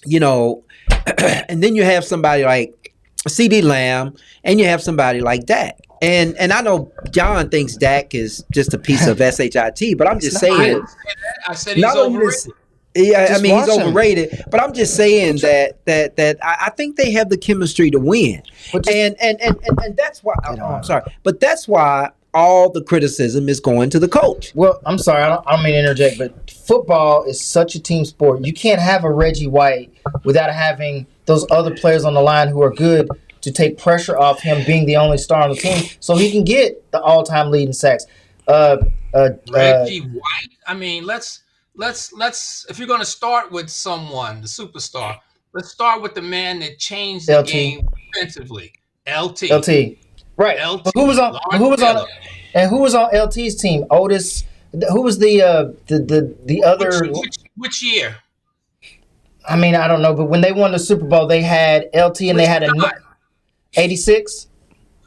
and then you have somebody like CeeDee Lamb, and you have somebody like Dak. And I know John thinks Dak is just a piece of shit, but I'm just saying. I said he's overrated. Yeah, I mean, he's overrated, but I'm just saying that I think they have the chemistry to win, and that's why. I'm sorry, but that's why all the criticism is going to the coach. Well, I'm sorry, I don't mean to interject, but football is such a team sport. You can't have a Reggie White without having those other players on the line who are good to take pressure off him being the only star on the team, so he can get the all-time lead in sacks. Reggie White. I mean, let's if you're going to start with someone, the superstar, let's start with the man that changed the game defensively. LT. Right. LT. But who was on LT's team? Otis. Who was the other? Which year? I mean, I don't know, but when they won the Super Bowl, they had LT and they had 86.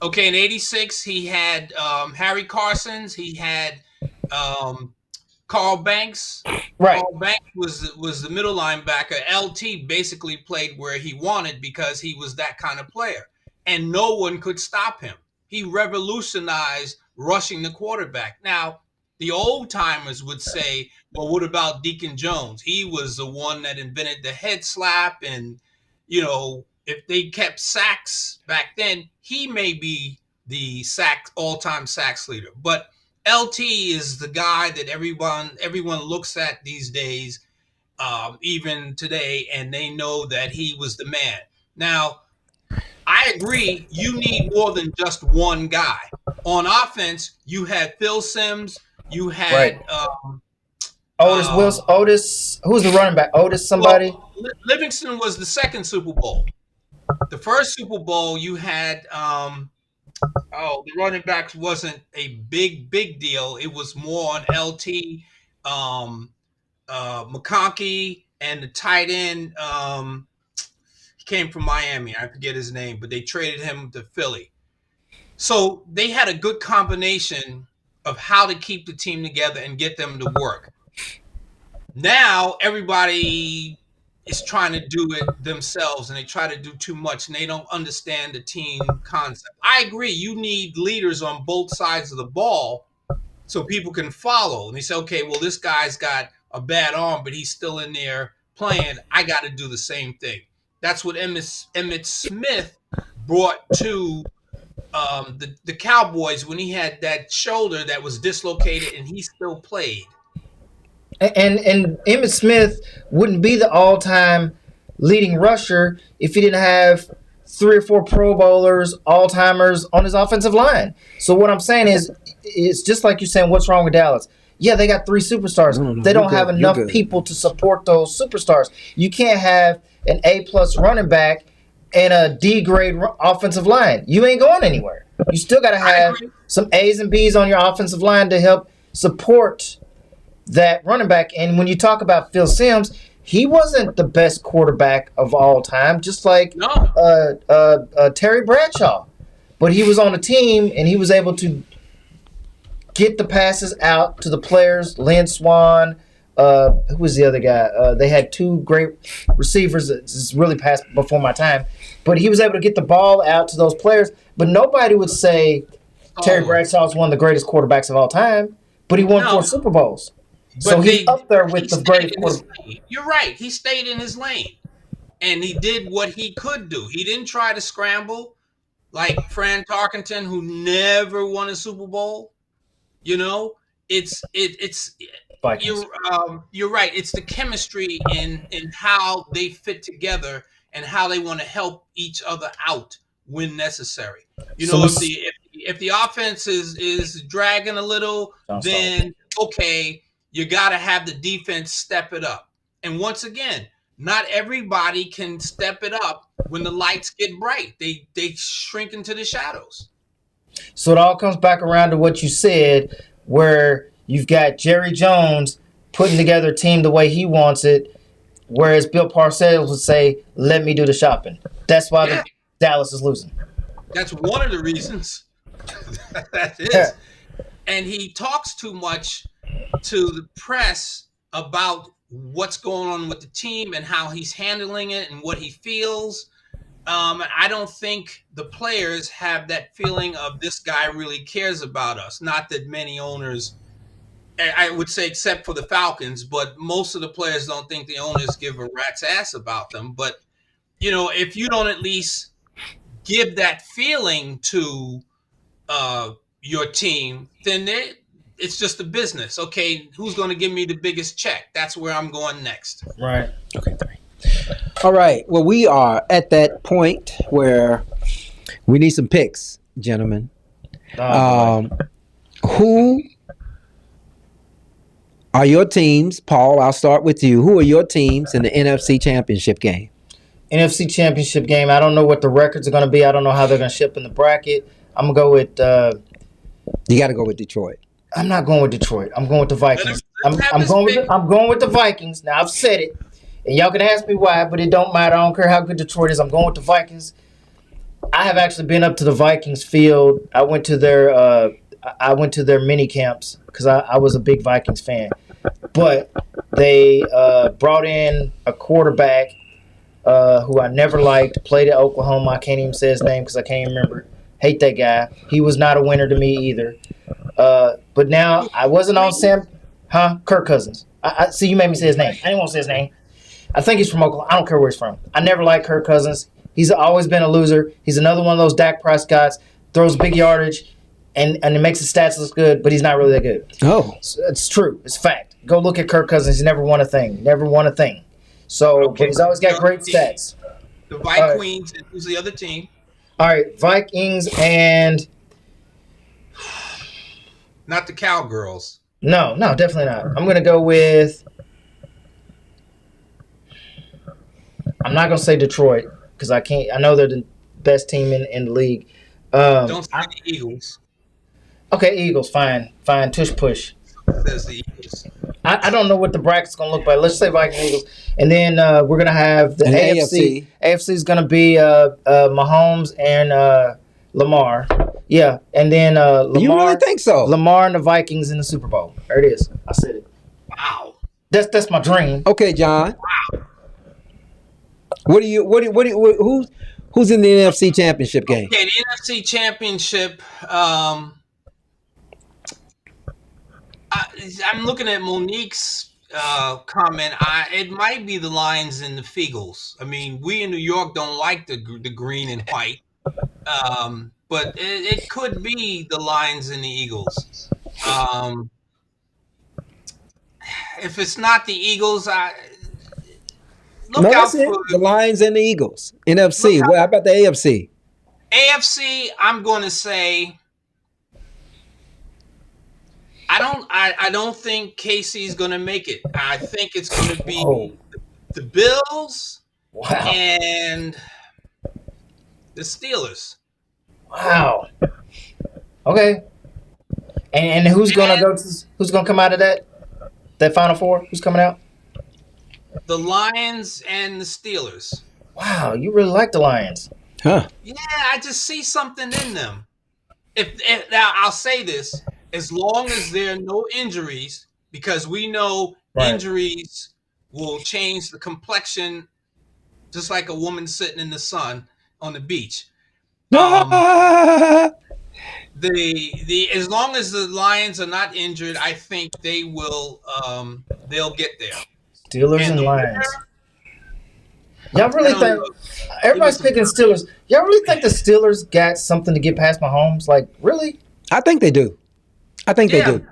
Okay, in 86, he had Harry Carsons. He had Carl Banks. Right. Carl Banks was the middle linebacker. LT basically played where he wanted because he was that kind of player. And no one could stop him. He revolutionized rushing the quarterback. Now, the old timers would say, well, what about Deacon Jones? He was the one that invented the head slap. And, if they kept sacks back then, he may be the all-time sacks leader. But LT is the guy that everyone looks at these days, even today, and they know that he was the man. Now, I agree, you need more than just one guy. On offense, you had Phil Simms, you had Otis, who's the running back? Otis somebody? Well, Livingston was the second Super Bowl. The first Super Bowl, you had the running backs wasn't a big deal. It was more on LT, McConkey, and the tight end. He came from Miami. I forget his name, but they traded him to Philly. So they had a good combination of how to keep the team together and get them to work. Now everybody is trying to do it themselves, and they try to do too much, and they don't understand the team concept. I agree. You need leaders on both sides of the ball so people can follow. And they say, okay, well, this guy's got a bad arm, but he's still in there playing. I got to do the same thing. That's what Emmitt Smith brought to the Cowboys when he had that shoulder that was dislocated, and he still played. And Emmitt Smith wouldn't be the all-time leading rusher if he didn't have 3 or 4 Pro Bowlers, all-timers on his offensive line. So what I'm saying is, it's just like you're saying, what's wrong with Dallas? Yeah, they got 3 superstars. No, they don't have enough people to support those superstars. You can't have an A-plus running back and a D-grade offensive line. You ain't going anywhere. You still got to have some A's and B's on your offensive line to help support that running back. And when you talk about Phil Simms, he wasn't the best quarterback of all time, just like Terry Bradshaw. But he was on a team, and he was able to get the passes out to the players. Lynn Swan, who was the other guy? They had two great receivers. It's really past before my time. But he was able to get the ball out to those players. But nobody would say Terry Bradshaw is one of the greatest quarterbacks of all time. But he won 4 Super Bowls. So he's up there with the greatest quarterbacks. You're right. He stayed in his lane. And he did what he could do. He didn't try to scramble like Fran Tarkenton, who never won a Super Bowl. You know, it's you're right. It's the chemistry in how they fit together and how they want to help each other out when necessary. You know, if the offense is dragging a little, then okay, you got to have the defense step it up. And once again, not everybody can step it up when the lights get bright. They shrink into the shadows. So it all comes back around to what you said, where you've got Jerry Jones putting together a team the way he wants it, whereas Bill Parcells would say, let me do the shopping. That's why Dallas is losing. That's one of the reasons. That is. Yeah. And he talks too much to the press about what's going on with the team and how he's handling it and what he feels. I don't think the players have that feeling of this guy really cares about us. Not that many owners, I would say except for the Falcons, but most of the players don't think the owners give a rat's ass about them. But, you know, if you don't at least give that feeling to your team, then it's just a business. Okay, who's going to give me the biggest check? That's where I'm going next. Right. Okay, 3. All right. Well, we are at that point where we need some picks, gentlemen. Who are your teams? Paul, I'll start with you. Who are your teams in the NFC Championship game? NFC Championship game, I don't know what the records are going to be. I don't know how they're going to ship in the bracket. I'm going to go with... you got to go with Detroit. I'm not going with Detroit. I'm going with the Vikings. I'm going with the Vikings. Now, I've said it. And y'all can ask me why, but it don't matter. I don't care how good Detroit is. I'm going with the Vikings. I have actually been up to the Vikings field. I went to their mini camps because I was a big Vikings fan. But they brought in a quarterback who I never liked, played at Oklahoma. I can't even say his name because I can't remember. Hate that guy. He was not a winner to me either. But now I wasn't on Kirk Cousins. I see you made me say his name. I didn't want to say his name. I think he's from Oklahoma. I don't care where he's from. I never liked Kirk Cousins. He's always been a loser. He's another one of those Dak Prescotts, throws big yardage, and it makes his stats look good, but he's not really that good. Oh. It's true. It's fact. Go look at Kirk Cousins. He never won a thing. So, but he's always got great stats. The Vikings, who's the other team? All right, Vikings and... Not the Cowgirls. No, definitely not. I'm going to go with... I'm not going to say Detroit because I can't. I know they're the best team in the league. Don't say the Eagles. Okay, Eagles, fine. Tush push. Says the Eagles. I don't know what the bracket's going to look like. Let's say Vikings, Eagles. And then we're going to have the AFC. AFC is going to be Mahomes and Lamar. Yeah, and then Lamar. You really think so? Lamar and the Vikings in the Super Bowl. There it is. I said it. Wow. That's my dream. Okay, John. Wow. Who's in the NFC Championship game? Okay, the NFC Championship. I'm looking at Monique's comment. It might be the Lions and the Feagles. I mean, we in New York don't like the green and white, but it could be the Lions and the Eagles. If it's not the Eagles, look out for the Lions and the Eagles. NFC. Well, how about the AFC? AFC, I'm going to say I don't think KC's going to make it. I think it's going to be the Bills and the Steelers. Wow. Okay. And who's going to come out of that Final Four? Who's coming out? the Lions and the Steelers. Wow, you really like the Lions. Huh? Yeah, I just see something in them. If now I'll say this, as long as there are no injuries, because we know Right. injuries will change the complexion, just like a woman sitting in the sun on the beach. The as long as the Lions are not injured, I think they will they'll get there. Steelers and the Lions. winner- Y'all really I don't think know. everybody's Give me picking Steelers? Y'all really think the Steelers got something to get past Mahomes? Like, really? I think they do. I think they Yeah. do.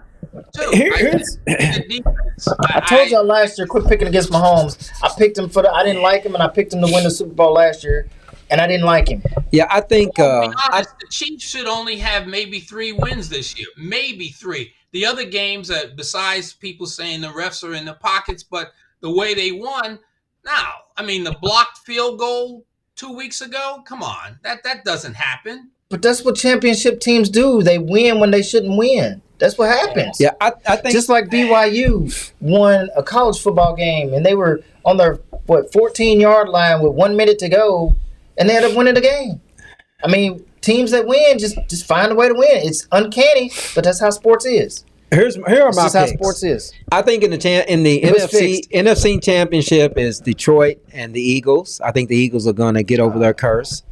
Too. Here's- The defense. I told y'all last year, quit picking against Mahomes. I picked him I didn't like him, and I picked him to win the Super Bowl last year, and I didn't like him. Yeah, I think. To be honest, the Chiefs should only have maybe 3 wins this year. Maybe 3. The other games, besides people saying the refs are in the pockets, but the way they won, now, I mean, the blocked field goal 2 weeks ago, come on. That doesn't happen. But that's what championship teams do. They win when they shouldn't win. That's what happens. Yeah, I think. Just like BYU won a college football game, and they were on their 14-yard line with 1 minute to go, and they ended up winning the game. I mean, teams that win just find a way to win. It's uncanny, but that's how sports is. Here are This my is how picks. sports is. I think in the It was NFC championship is Detroit and the Eagles. I think the Eagles are going to get over their curse.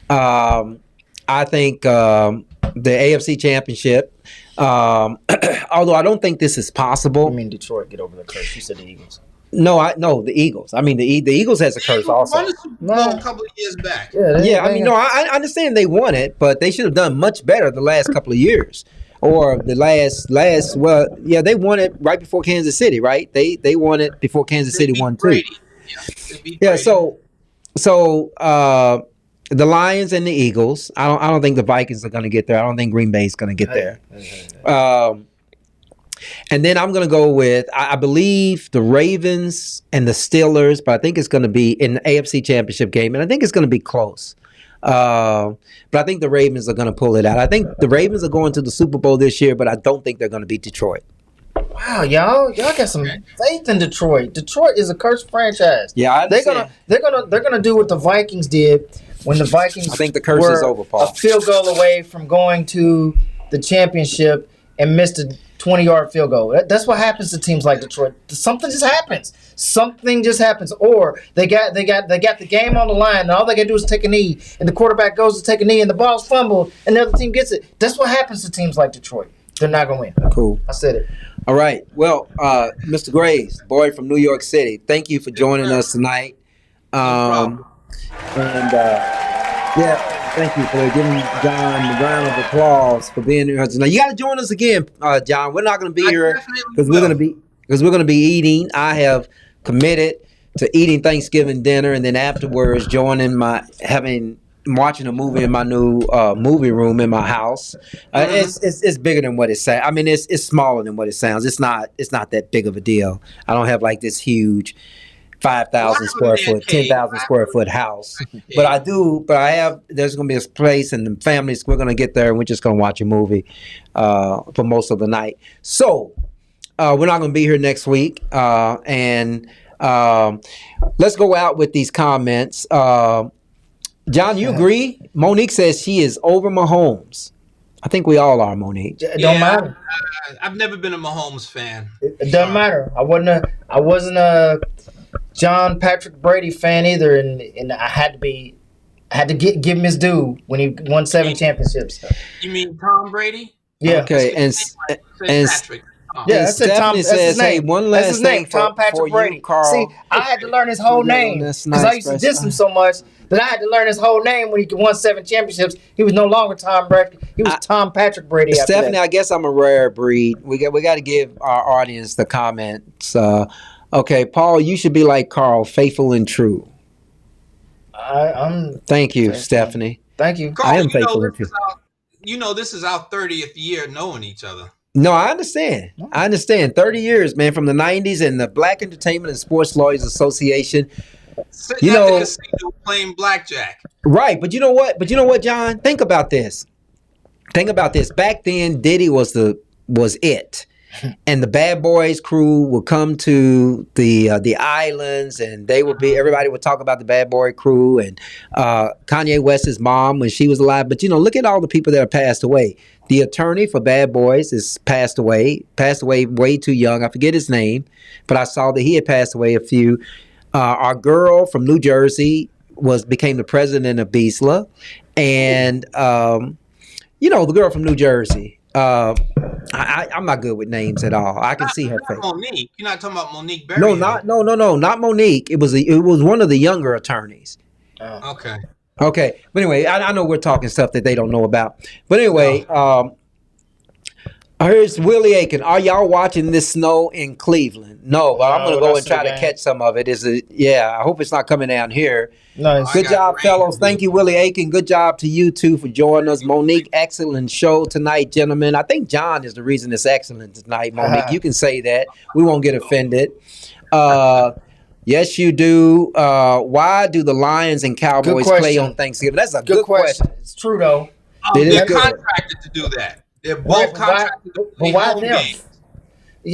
I think the AFC championship, although I don't think this is possible. I mean, Detroit get over the curse. You said the Eagles. No, the Eagles. I mean, the Eagles has a curse also. Won the Super Bowl a couple of years back. Yeah, I mean, no, I understand they won it, but they should have done much better the last couple of years, or the last. Well, yeah, they won it right before Kansas City, right? They won it before Kansas City won too. Brady. Yeah, they beat Yeah, Brady. so the Lions and the Eagles. I don't think the Vikings are going to get there. I don't think Green Bay is going to get there. And then I'm going to go with, I believe, the Ravens and the Steelers, but I think it's going to be in the AFC Championship game, and I think it's going to be close. But I think the Ravens are going to pull it out. I think the Ravens are going to the Super Bowl this year, but I don't think they're going to beat Detroit. Wow, y'all got some faith in Detroit. Detroit is a cursed franchise. Yeah, I they're understand. gonna do what the Vikings did when the Vikings. I think the curse were is over, Paul. A field goal away from going to the championship and missed a 20-yard field goal. That's what happens to teams like Detroit. Something just happens. Something just happens. Or they got the game on the line, and all they gotta do is take a knee, and the quarterback goes to take a knee, and the ball's fumbled, and the other team gets it. That's what happens to teams like Detroit. They're not gonna win. Cool. I said it. All right. Well, Mr. Graves, boy from New York City, thank you for joining us tonight. Yeah, thank you for giving John a round of applause for being here tonight. You got to join us again, John. We're not going to be here because we're going to be eating. I have committed to eating Thanksgiving dinner and then afterwards watching a movie in my new movie room in my house. It's bigger than what it sounds. I mean, it's smaller than what it sounds. It's not that big of a deal. I don't have like this huge 5,000 square foot, 10,000 square foot house. But I do. But I have. There's going to be a place, and the families. We're going to get there, and we're just going to watch a movie for most of the night. So we're not going to be here next week, and let's go out with these comments. John, you agree? Monique says she is over Mahomes. I think we all are, Monique. It don't matter. I've never been a Mahomes fan. It doesn't matter. I wasn't a John Patrick Brady fan either, and I had to give him his due when he won 7 championships. You mean Tom Brady? Yeah. Okay, and Patrick. Yeah, that's it. Tom. That's says, his name. hey, one That's last his name. thing Tom for Patrick you, Brady. Carl. See, I had to learn his whole name That's because nice, I used to diss him so much that I had to learn his whole name when he won 7 championships. He was no longer Tom Brady. He was Tom Patrick Brady. After Stephanie, that. I guess I'm a rare breed. We got to give our audience the comments. Okay, Paul, you should be like Carl, faithful and true. I'm. Thank you, Stephanie. Thank you. Carl, I am faithful and true. This is our 30th year knowing each other. No, I understand. 30 years, man, from the 90s and the Black Entertainment and Sports Lawyers Association. Sitting at the casino playing blackjack. Right, but you know what, John? Think about this. Back then, Diddy was it. and the Bad Boys crew would come to the islands, and they would be everybody would talk about the Bad Boy crew and Kanye West's mom when she was alive. But look at all the people that have passed away. The attorney for Bad Boys is passed away way too young. I forget his name, but I saw that he had passed away a few. Our girl from New Jersey became the president of BSLA, and the girl from New Jersey. I'm not good with names at all. I can see her face. Monique. You're not talking about Monique Berry. No, not Monique. It was one of the younger attorneys. Okay. Okay, but anyway, I know we're talking stuff that they don't know about. But anyway, here's Willie Aiken. Are y'all watching this snow in Cleveland? No, but I'm going to go and try to catch some of it. I hope it's not coming down here. Nice. Good job, fellows. Thank you, Willie Aiken. Good job to you two for joining us. Monique, excellent show tonight, gentlemen. I think John is the reason it's excellent tonight, Monique. You can say that. We won't get offended. Yes, you do. Why do the Lions and Cowboys play on Thanksgiving? That's a good question. It's true, though. They're contracted to do that. They're both contracted to play home games.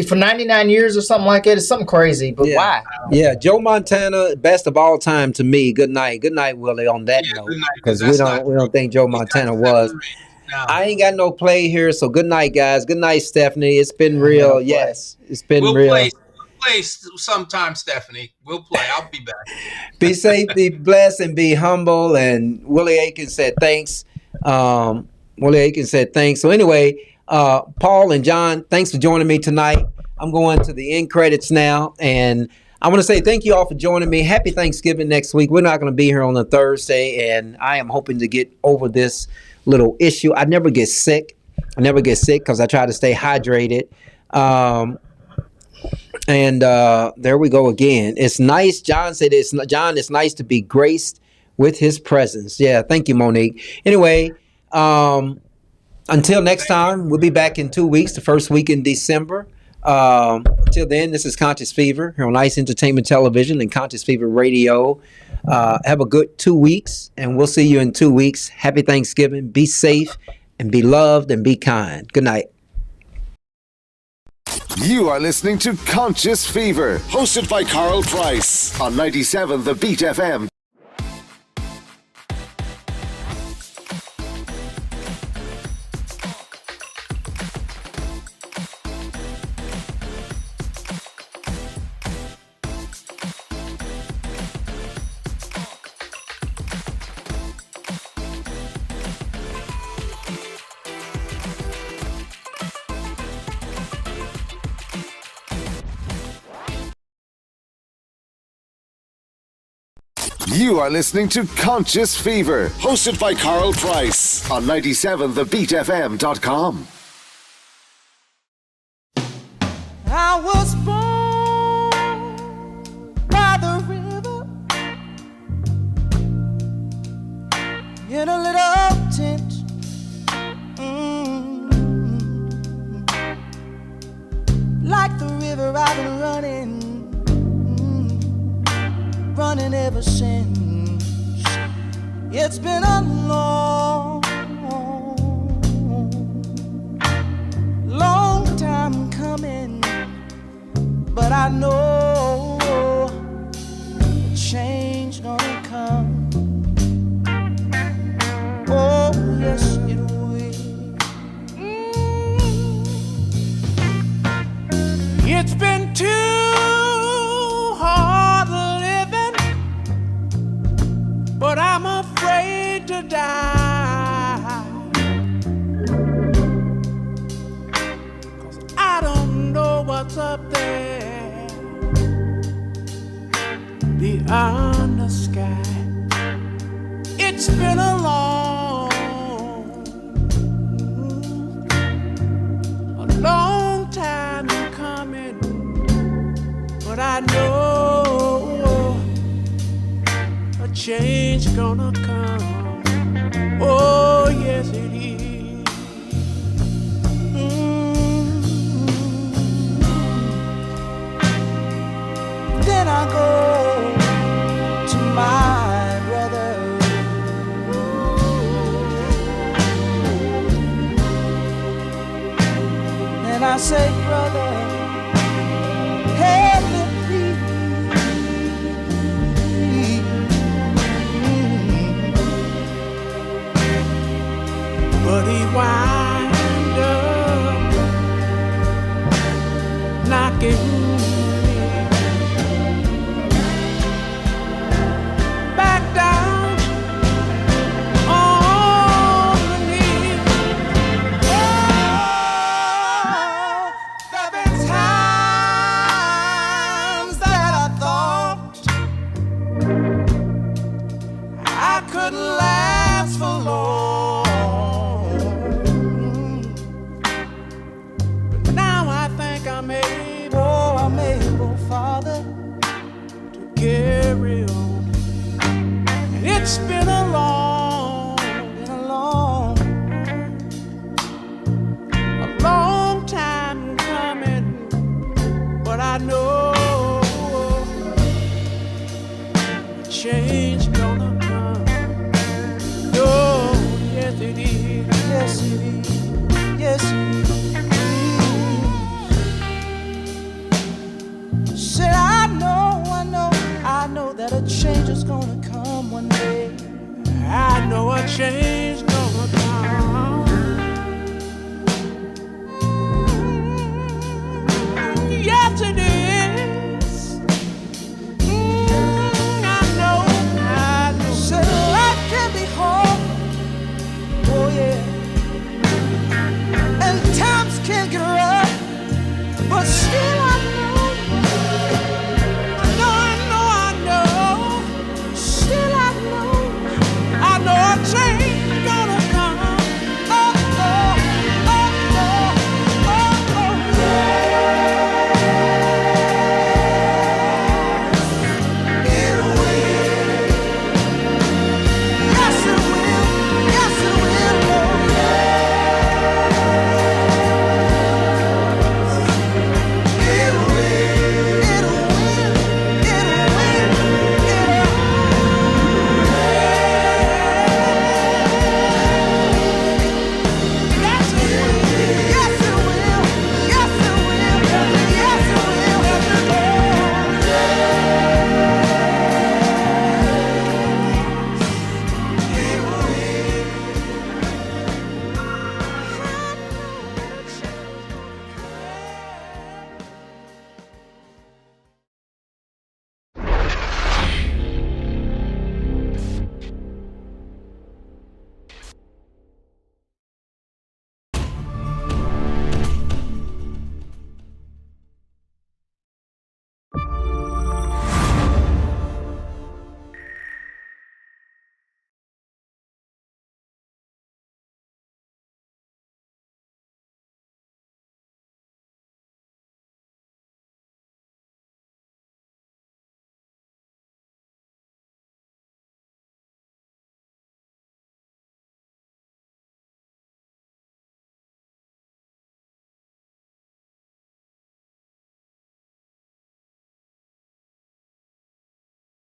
For 99 years or something like that, it's something crazy. But why? Yeah, Joe Montana, best of all time to me. Good night, Willie. On that note, because we don't think Joe Montana was. No. I ain't got no play here, so good night, guys. Good night, Stephanie. It's been real. Yes, it's been real. We'll play sometime, Stephanie. We'll play. I'll be back. Be safe, be blessed, and be humble. And Willie Aiken said thanks. Willie Aiken said thanks. So anyway, Paul and John, thanks for joining me tonight. I'm going to the end credits now, and I want to say thank you all for joining me. Happy Thanksgiving next week. We're not going to be here on a Thursday, and I am hoping to get over this little issue. I never get sick. Because I try to stay hydrated. And there we go again. It's nice. John said it's nice to be graced with his presence. Yeah, thank you, Monique. Anyway, until next time, we'll be back in 2 weeks, the first week in December. Until then, this is Conscious Fever here on Ice Entertainment Television and Conscious Fever Radio. Have a good 2 weeks, and we'll see you in 2 weeks. Happy Thanksgiving. Be safe and be loved and be kind. Good night. You are listening to Conscious Fever, hosted by Carl Price on 97 The Beat FM. You are listening to Conscious Fever, hosted by Carl Price on 97thebeatfm.com. I was born by the river in a little tent. Like the river I've been running ever since. It's been a long time coming, but I know a change gonna come. Oh yes it will. It's been too hard living, but I'm afraid to die, 'cause I don't know what's up there beyond the sky. It's been a long time coming, but I know a change gonna come. Oh yes it is. Then I go to my brother, and I say, brother, It's been a long time coming, but I know change gonna come. Oh, yes it is, yes it is, yes it is. Said I know that a change is gonna come one day. I know a change